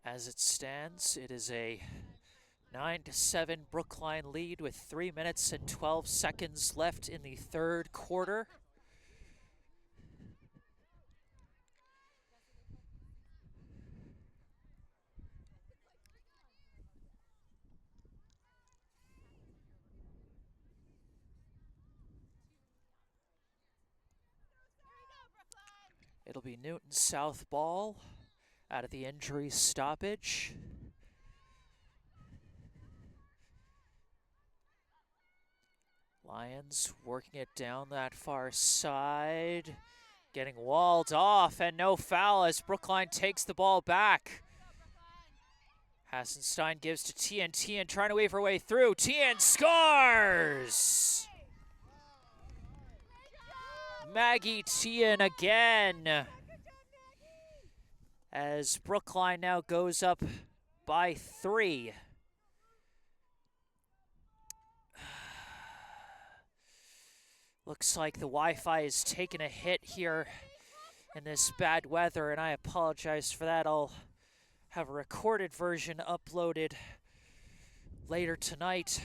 As it stands, it is a 9-7 Brookline lead with 3 minutes and 12 seconds left in the third quarter. It'll be Newton South ball out of the injury stoppage. Lions working it down that far side, getting walled off, and no foul as Brookline takes the ball back. Hassenstein gives to Tian. Tian trying to weave her way through. Tian scores! Maggie Tian again. As Brookline now goes up by 3. Looks like the Wi-Fi is taking a hit here in this bad weather, and I apologize for that. I'll have a recorded version uploaded later tonight.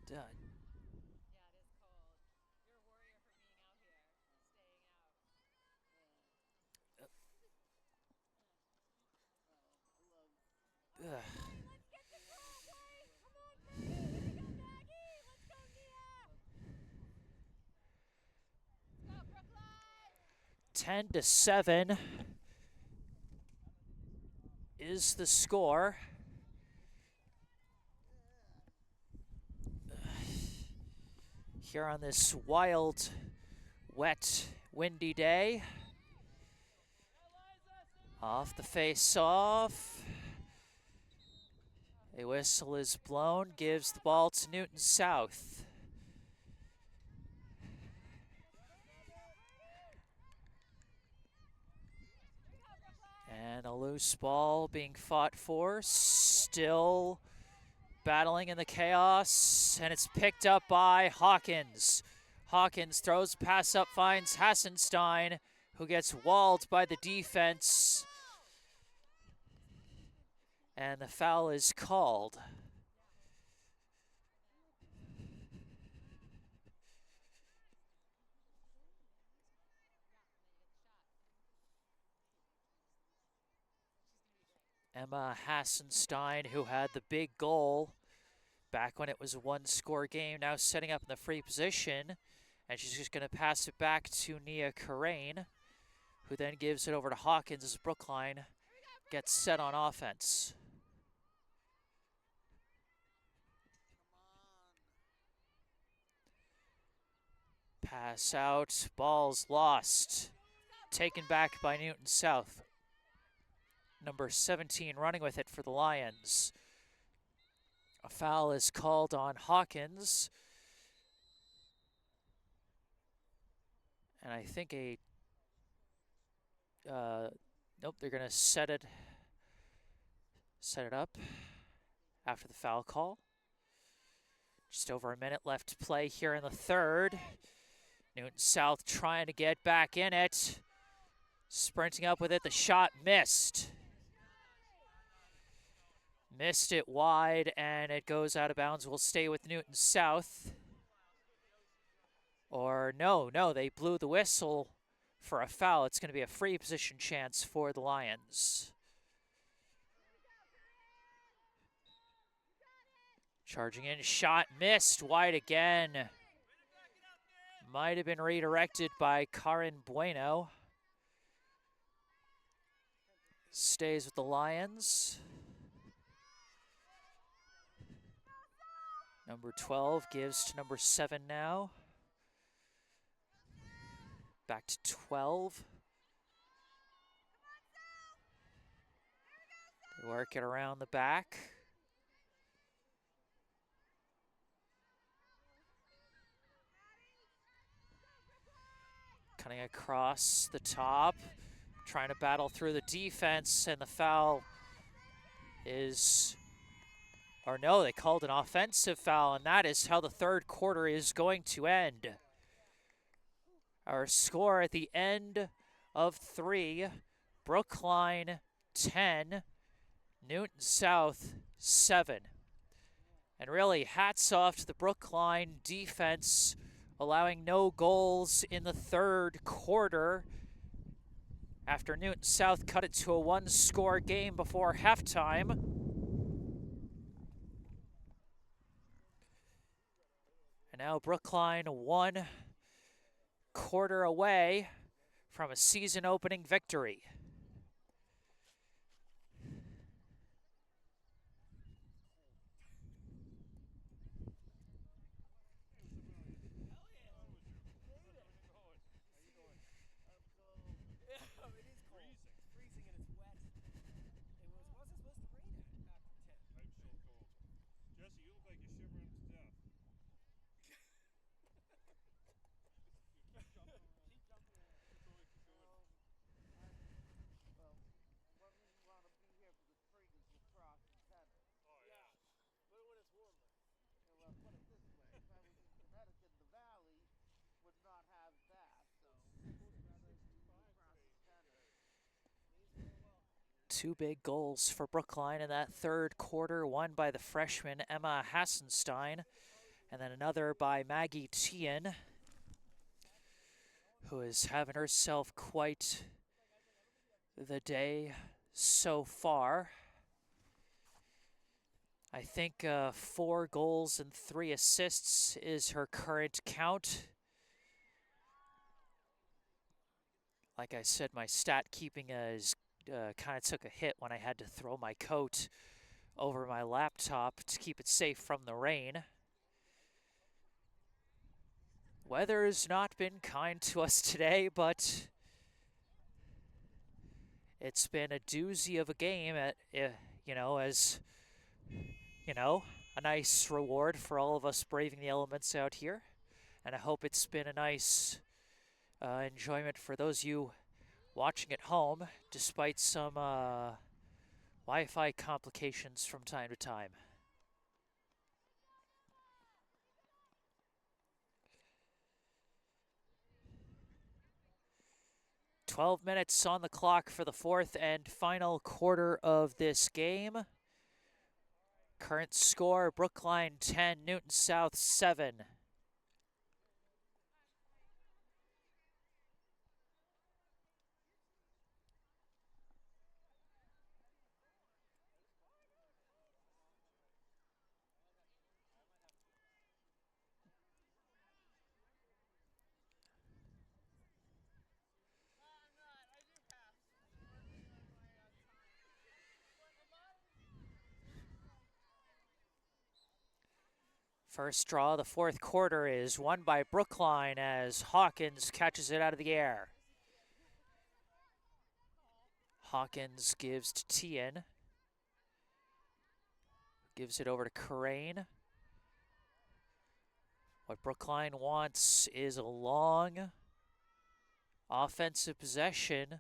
Done. 10-7 is the score. Here on this wild, wet, windy day. Off the face-off. A whistle is blown, gives the ball to Newton South. And a loose ball being fought for, still battling in the chaos, and it's picked up by Hawkins. Hawkins throws a pass up, finds Hassenstein, who gets walled by the defense. And the foul is called. Emma Hassenstein, who had the big goal back when it was a one-score game, now setting up in the free position. And she's just going to pass it back to Nia Karain, who then gives it over to Hawkins as Brookline gets set on offense. Pass out, ball's lost. Taken back by Newton South. Number 17 running with it for the Lions. A foul is called on Hawkins. And I think nope, they're gonna set it up after the foul call. Just over a minute left to play here in the third. Newton South trying to get back in it. Sprinting up with it, the shot missed. Missed it wide, and it goes out of bounds. We'll stay with Newton South. Or no, they blew the whistle for a foul. It's going to be a free position chance for the Lions. Charging in, shot missed, wide again. Might have been redirected by Karin Bueno. Stays with the Lions. Number 12 gives to number 7 now. Back to 12. Work it around the back. Cutting across the top, trying to battle through the defense, and the foul is, or no, they called an offensive foul, and that is how the third quarter is going to end. Our score at the end of 3, Brookline 10, Newton South 7. And really, hats off to the Brookline defense, allowing no goals in the third quarter after Newton South cut it to a one-score game before halftime. And now Brookline 1 quarter away from a season-opening victory. Two big goals for Brookline in that third quarter, one by the freshman Emma Hassenstein, and then another by Maggie Tien, who is having herself quite the day so far. I think 4 goals and 3 assists is her current count. Like I said, my stat keeping is kind of took a hit when I had to throw my coat over my laptop to keep it safe from the rain. Weather has not been kind to us today, but it's been a doozy of a game as a nice reward for all of us braving the elements out here. And I hope it's been a nice enjoyment for those of you watching at home, despite some Wi-Fi complications from time to time. "12 minutes on the clock for the fourth and final quarter of this game. Current score, Brookline 10, Newton South 7. First draw of the fourth quarter is won by Brookline as Hawkins catches it out of the air. Hawkins gives to Tien. Gives it over to Crane. What Brookline wants is a long offensive possession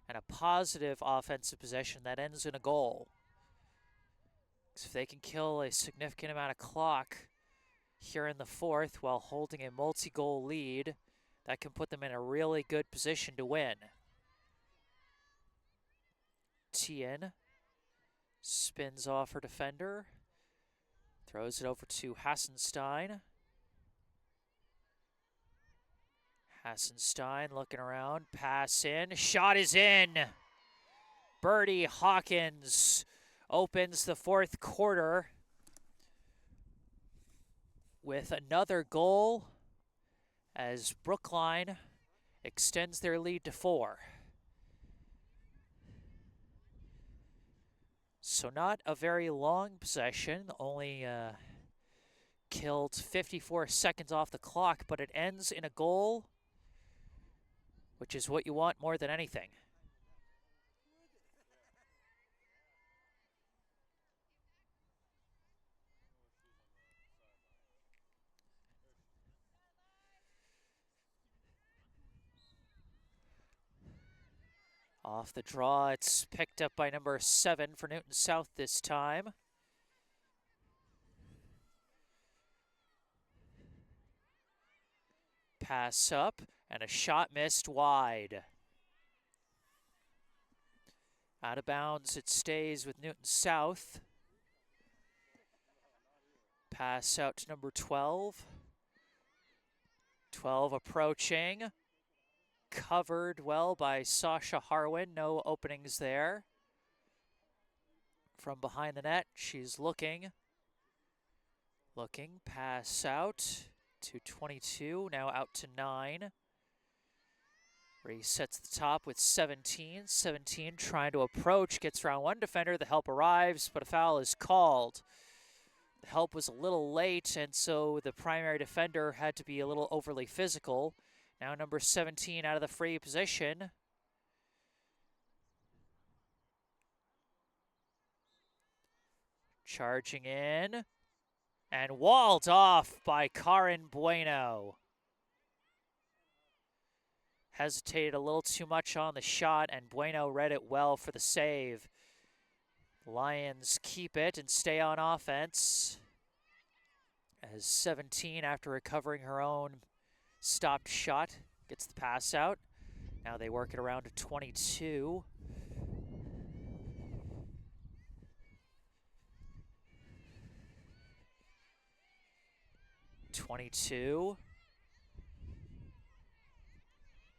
and a positive offensive possession that ends in a goal. If they can kill a significant amount of clock here in the fourth while holding a multi-goal lead, that can put them in a really good position to win. Tien spins off her defender, throws it over to Hassenstein. Hassenstein looking around, pass in, shot is in. Birdie Hawkins opens the fourth quarter with another goal as Brookline extends their lead to 4. So not a very long possession, only killed 54 seconds off the clock, but it ends in a goal, which is what you want more than anything. Off the draw, it's picked up by number 7 for Newton South this time. Pass up, and a shot missed wide. Out of bounds, it stays with Newton South. Pass out to number 12. 12 approaching. Covered well by Sasha Harwin. No openings there. From behind the net, she's looking. Pass out to 22, now out to 9. Resets the top with 17. 17 trying to approach, gets around one defender. The help arrives, but a foul is called. The help was a little late, and so the primary defender had to be a little overly physical. Now number 17 out of the free position. Charging in, and walled off by Karin Bueno. Hesitated a little too much on the shot, and Bueno read it well for the save. Lions keep it and stay on offense. As 17, after recovering her own stopped shot, gets the pass out. Now they work it around to 22.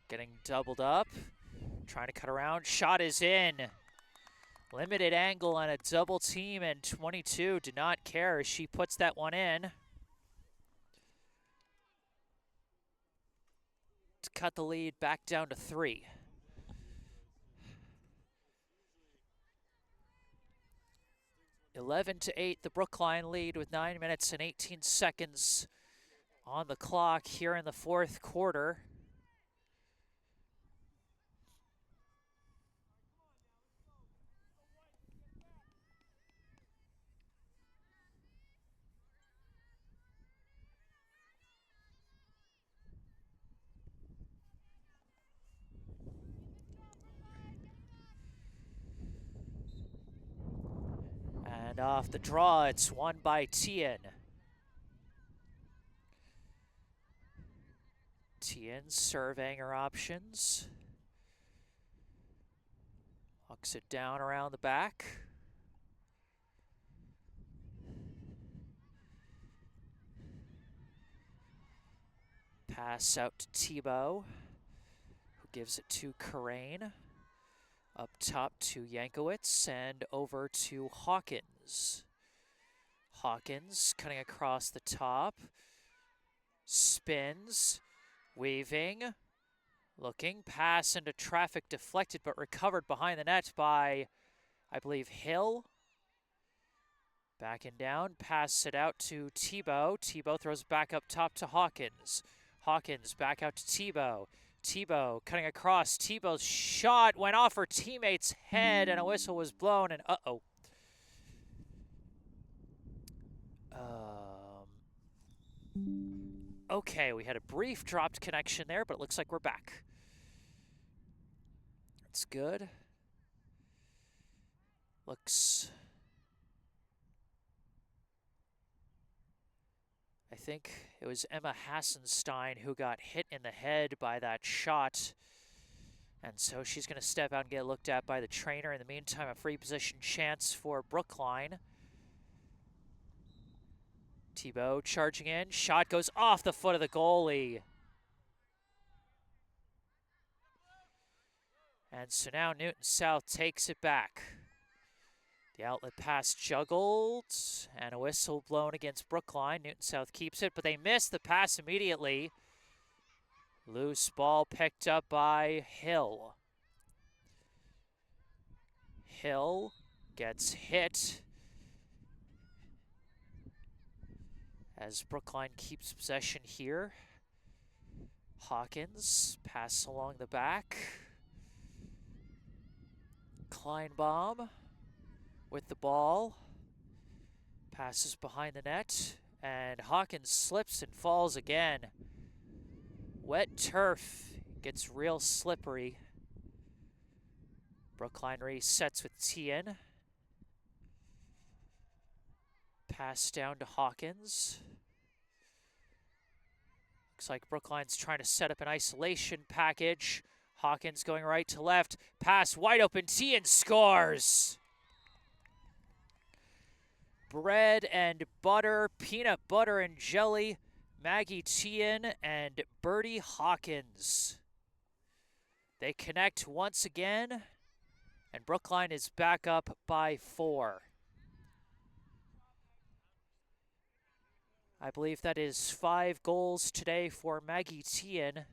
Getting doubled up, trying to cut around, shot is in. Limited angle on a double team, and 22 did not care as she puts that one in. To cut the lead back down to 3. (11-8), the Brookline lead with 9 minutes and 18 seconds on the clock here in the fourth quarter. And off the draw, it's won by Tien. Tien surveying her options. Hucks it down around the back. Pass out to Tebow, who gives it to Karain. Up top to Yankowitz and over to Hawkins. Hawkins cutting across the top. Spins, weaving, looking, pass into traffic, deflected but recovered behind the net by, I believe, Hill. Backing down, pass it out to Tebow. Tebow throws it back up top to Hawkins. Hawkins back out to Tebow. Tebow cutting across. Tebow's shot went off her teammate's head, and a whistle was blown, and uh-oh. Okay, we had a brief dropped connection there, but it looks like we're back. That's good. Looks... I think it was Emma Hassenstein who got hit in the head by that shot. And so she's going to step out and get looked at by the trainer. In the meantime, a free position chance for Brookline. Tebow charging in. Shot goes off the foot of the goalie. And so now Newton South takes it back. The outlet pass juggled, and a whistle blown against Brookline. Newton South keeps it, but they miss the pass immediately. Loose ball picked up by Hill. Hill gets hit as Brookline keeps possession here. Hawkins, pass along the back. Kleinbaum with the ball, passes behind the net, and Hawkins slips and falls again. Wet turf gets real slippery. Brookline resets with Tien. Pass down to Hawkins. Looks like Brookline's trying to set up an isolation package. Hawkins going right to left. Pass wide open. Tien scores. Bread and butter, peanut butter and jelly. Maggie Tien and Birdie Hawkins. They connect once again, and Brookline is back up by 4. I believe that is 5 goals today for Maggie Tien.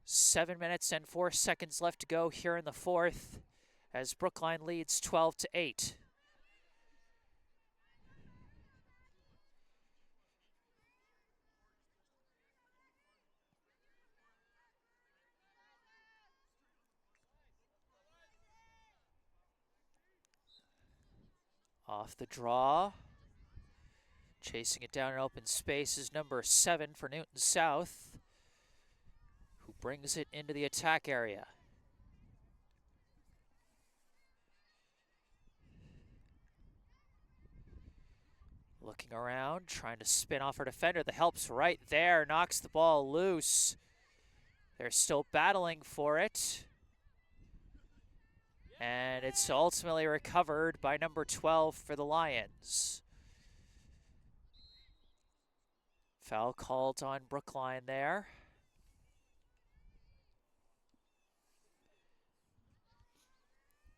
7 minutes and 4 seconds left to go here in the 4th as Brookline leads 12-8. Off the draw. Chasing it down in open space is number 7 for Newton South, who brings it into the attack area. Looking around, trying to spin off her defender. The help's right there, knocks the ball loose. They're still battling for it. And it's ultimately recovered by number 12 for the Lions. Foul called on Brookline there.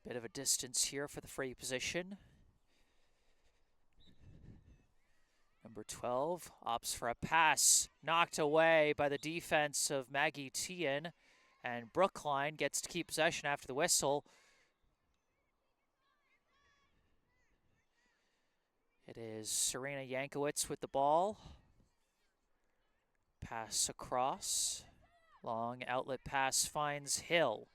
Bit of a distance here for the free position. Number 12 opts for a pass, knocked away by the defense of Maggie Tien, and Brookline gets to keep possession after the whistle. It is Serena Yankowicz with the ball. Pass across. Long outlet pass finds Hill.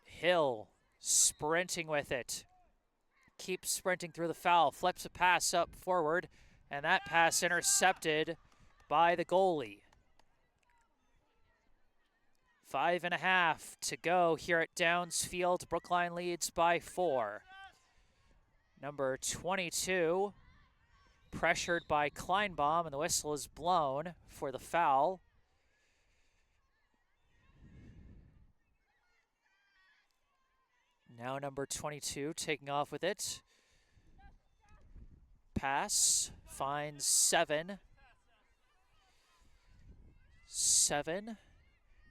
Hill sprinting with it. Keeps sprinting through the foul. Flips a pass up forward. And that pass intercepted by the goalie. 5.5 to go here at Downs Field. Brookline leads by 4. Number 22, pressured by Kleinbaum, and the whistle is blown for the foul. Now number 22 taking off with it. Pass, finds 7. 7,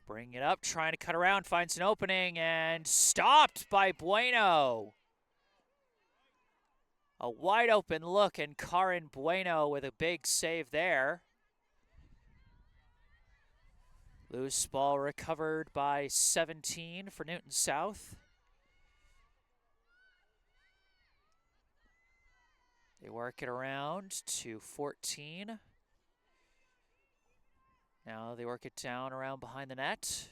bringing it up, trying to cut around, finds an opening, and stopped by Bueno. A wide open look, and Karin Bueno with a big save there. Loose ball recovered by 17 for Newton South. They work it around to 14. Now they work it down around behind the net.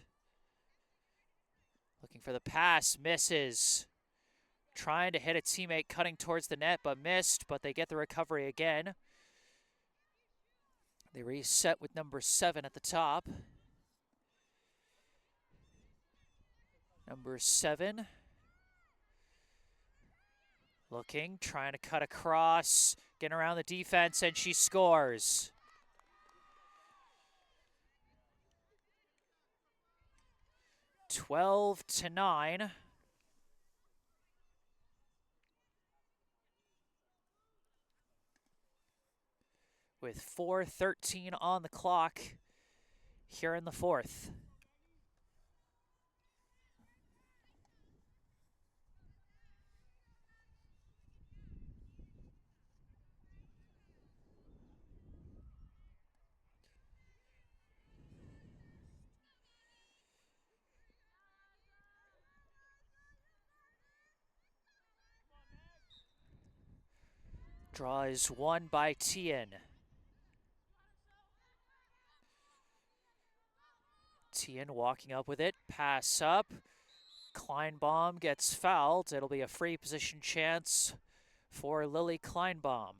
Looking for the pass, misses. Trying to hit a teammate cutting towards the net, but missed, but they get the recovery again. They reset with number 7 at the top. Number 7. Looking, trying to cut across, getting around the defense, and she scores. (12-9). With 4:13 on the clock here in the 4th. Draw is won by Tien. Tien walking up with it, pass up. Kleinbaum gets fouled. It'll be a free position chance for Lily Kleinbaum.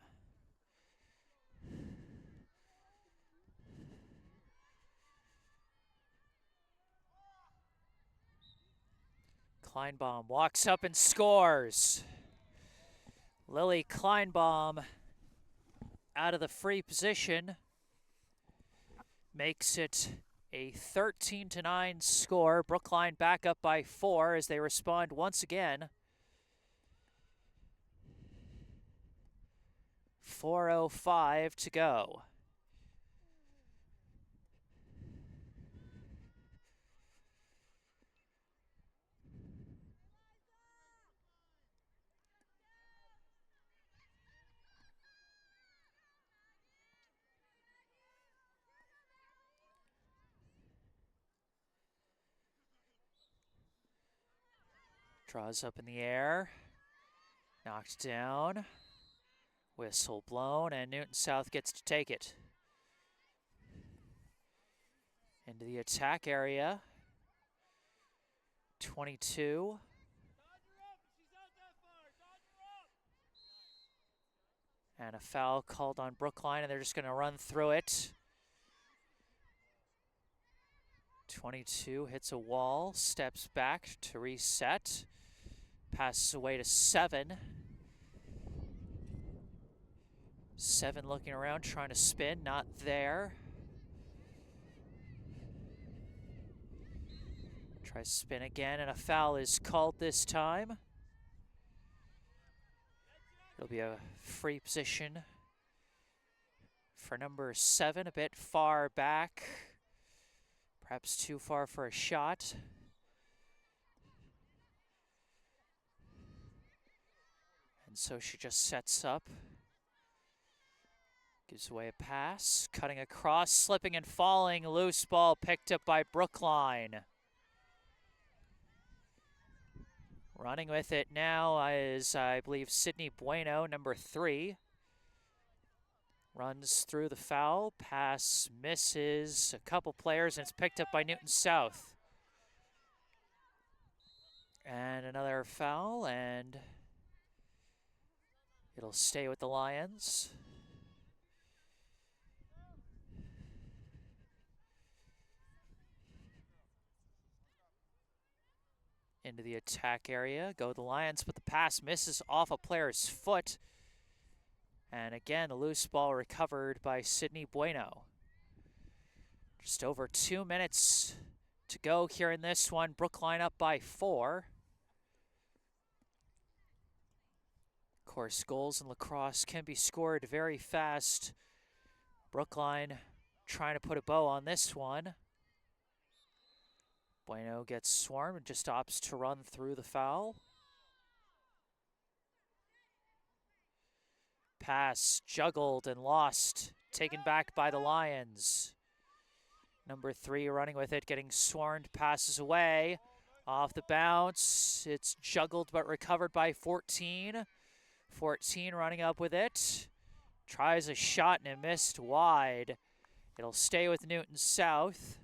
Kleinbaum walks up and scores. Lily Kleinbaum out of the free position makes it a 13-9 score. Brookline back up by 4 as they respond once again. 4:05 to go. Draws up in the air. Knocked down. Whistle blown, and Newton South gets to take it. Into the attack area. 22. And a foul called on Brookline, and they're just going to run through it. 22 hits a wall, steps back to reset. Passes away to 7. 7 looking around, trying to spin, not there. Tries to spin again, and a foul is called this time. It'll be a free position for number 7, a bit far back. Perhaps too far for a shot. And so she just sets up. Gives away a pass, cutting across, slipping and falling. Loose ball picked up by Brookline. Running with it now is, I believe, Sydney Bueno, number 3. Runs through the foul, pass misses a couple players, and it's picked up by Newton South. And another foul, and it'll stay with the Lions. Into the attack area, go the Lions, but the pass misses off a player's foot. And again, a loose ball recovered by Sydney Bueno. Just over 2 minutes to go here in this one. Brookline up by 4. Of course, goals in lacrosse can be scored very fast. Brookline trying to put a bow on this one. Bueno gets swarmed and just opts to run through the foul. Pass juggled and lost, taken back by the Lions. Number 3 running with it, getting swarmed, passes away. Off the bounce, it's juggled but recovered by 14. 14 running up with it. Tries a shot and it missed wide. It'll stay with Newton South.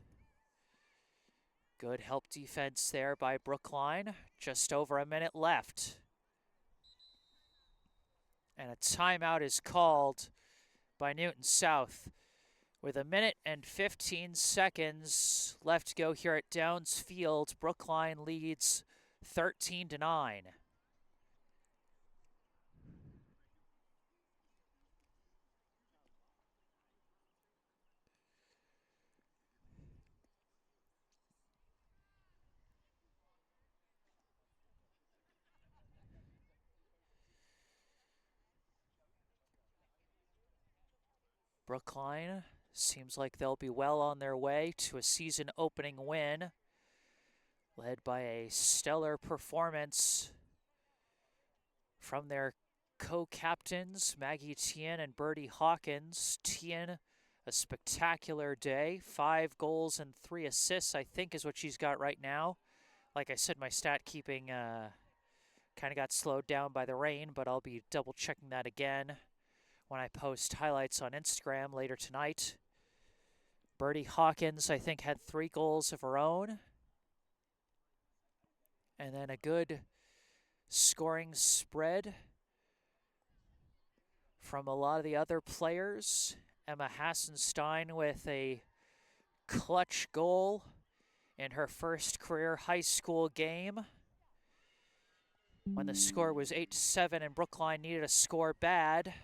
Good help defense there by Brookline. Just over a minute left. And a timeout is called by Newton South. With 1 minute and 15 seconds left to go here at Downs Field, Brookline leads 13-9. Brookline seems like they'll be well on their way to a season-opening win, led by a stellar performance from their co-captains, Maggie Tien and Birdie Hawkins. Tien, a spectacular day, 5 goals and 3 assists, I think is what she's got right now. Like I said, my stat keeping kind of got slowed down by the rain, but I'll be double-checking that again when I post highlights on Instagram later tonight. Birdie Hawkins, I think, had 3 goals of her own. And then a good scoring spread from a lot of the other players. Emma Hassenstein with a clutch goal in her first career high school game. when the score was 8-7 and Brookline needed a score bad.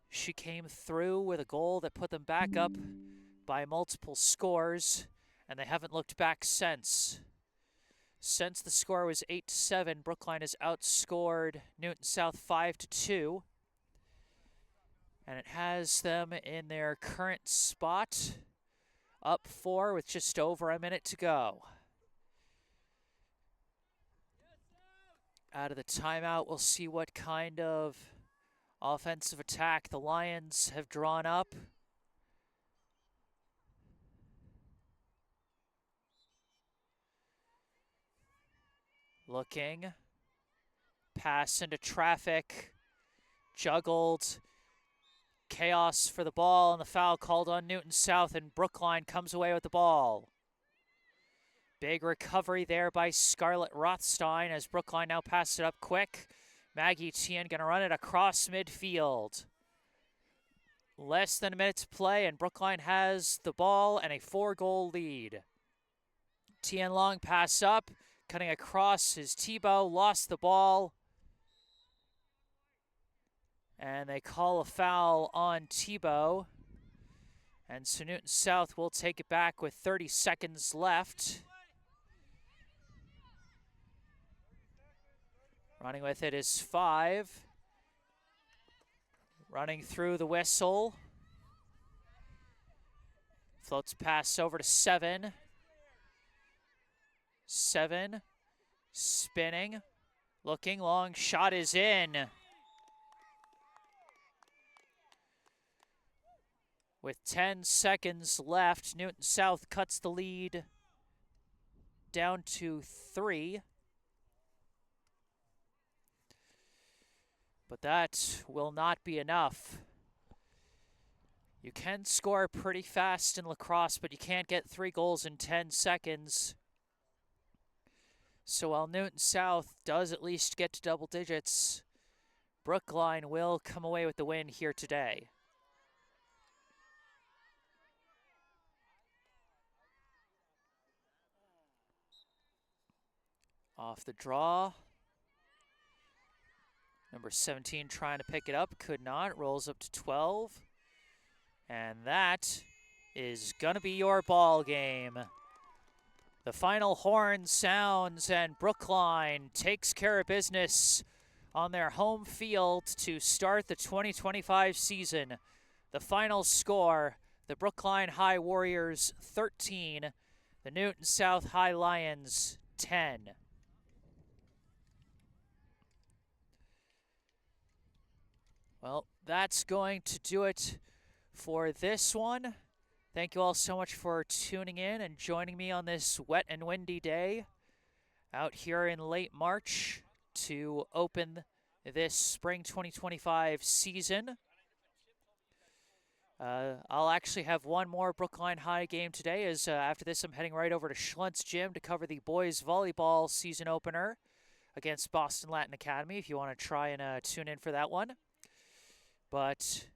She came through with a goal that put them back up by multiple scores, and they haven't looked back since. Since the score was 8-7, Brookline has outscored Newton South 5-2. And it has them in their current spot, up 4 with just over a minute to go. Out of the timeout, we'll see what kind of offensive attack the Lions have drawn up. Looking. Pass into traffic. Juggled. Chaos for the ball, and the foul called on Newton South, and Brookline comes away with the ball. Big recovery there by Scarlett Rothstein as Brookline now passes it up quick. Maggie Tien going to run it across midfield. Less than a minute to play, and Brookline has the ball and a 4-goal lead. Tien long pass up, cutting across is Tebow, lost the ball. And they call a foul on Tebow. And so Newton South will take it back with 30 seconds left. Running with it is 5. Running through the whistle. Floats pass over to 7. 7. Spinning. Looking, long shot is in. With 10 seconds left, Newton South cuts the lead down to 3. But that will not be enough. You can score pretty fast in lacrosse, but you can't get 3 goals in 10 seconds. So while Newton South does at least get to double digits, Brookline will come away with the win here today. Off the draw. Number 17 trying to pick it up, could not. Rolls up to 12. And that is going to be your ball game. The final horn sounds and Brookline takes care of business on their home field to start the 2025 season. The final score, the Brookline High Warriors 13, the Newton South High Lions 10. Well, that's going to do it for this one. Thank you all so much for tuning in and joining me on this wet and windy day out here in late March to open this spring 2025 season. I'll actually have one more Brookline High game today, as after this I'm heading right over to Schlentz Gym to cover the boys volleyball season opener against Boston Latin Academy, if you want to try and tune in for that one. But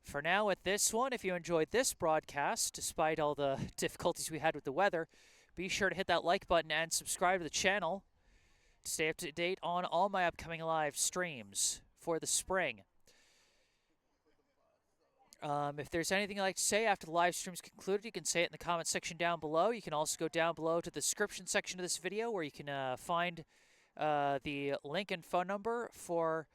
for now with this one, if you enjoyed this broadcast, despite all the difficulties we had with the weather, be sure to hit that like button and subscribe to the channel to stay up to date on all my upcoming live streams for the spring. If there's anything you'd like to say after the live stream's concluded, you can say it in the comment section down below. You can also go down below to the description section of this video where you can find the link and phone number for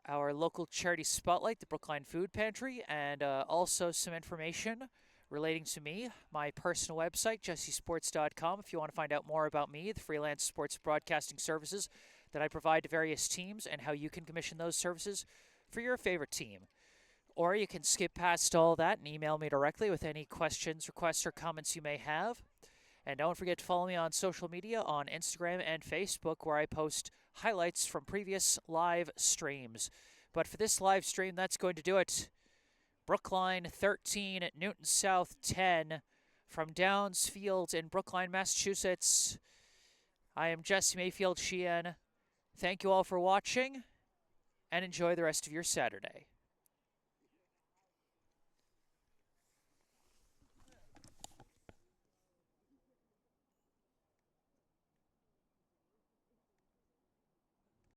our local charity spotlight, the Brookline Food Pantry, and also some information relating to me, my personal website, jessesports.com, if you want to find out more about me, the freelance sports broadcasting services that I provide to various teams, and how you can commission those services for your favorite team. Or you can skip past all that and email me directly with any questions, requests, or comments you may have. And don't forget to follow me on social media on Instagram and Facebook, where I post highlights from previous live streams. But for this live stream, that's going to do it. Brookline 13, Newton South 10, from Downs Field in Brookline, Massachusetts. I am Jesse Mayfield-Sheehan. Thank you all for watching, and enjoy the rest of your Saturday.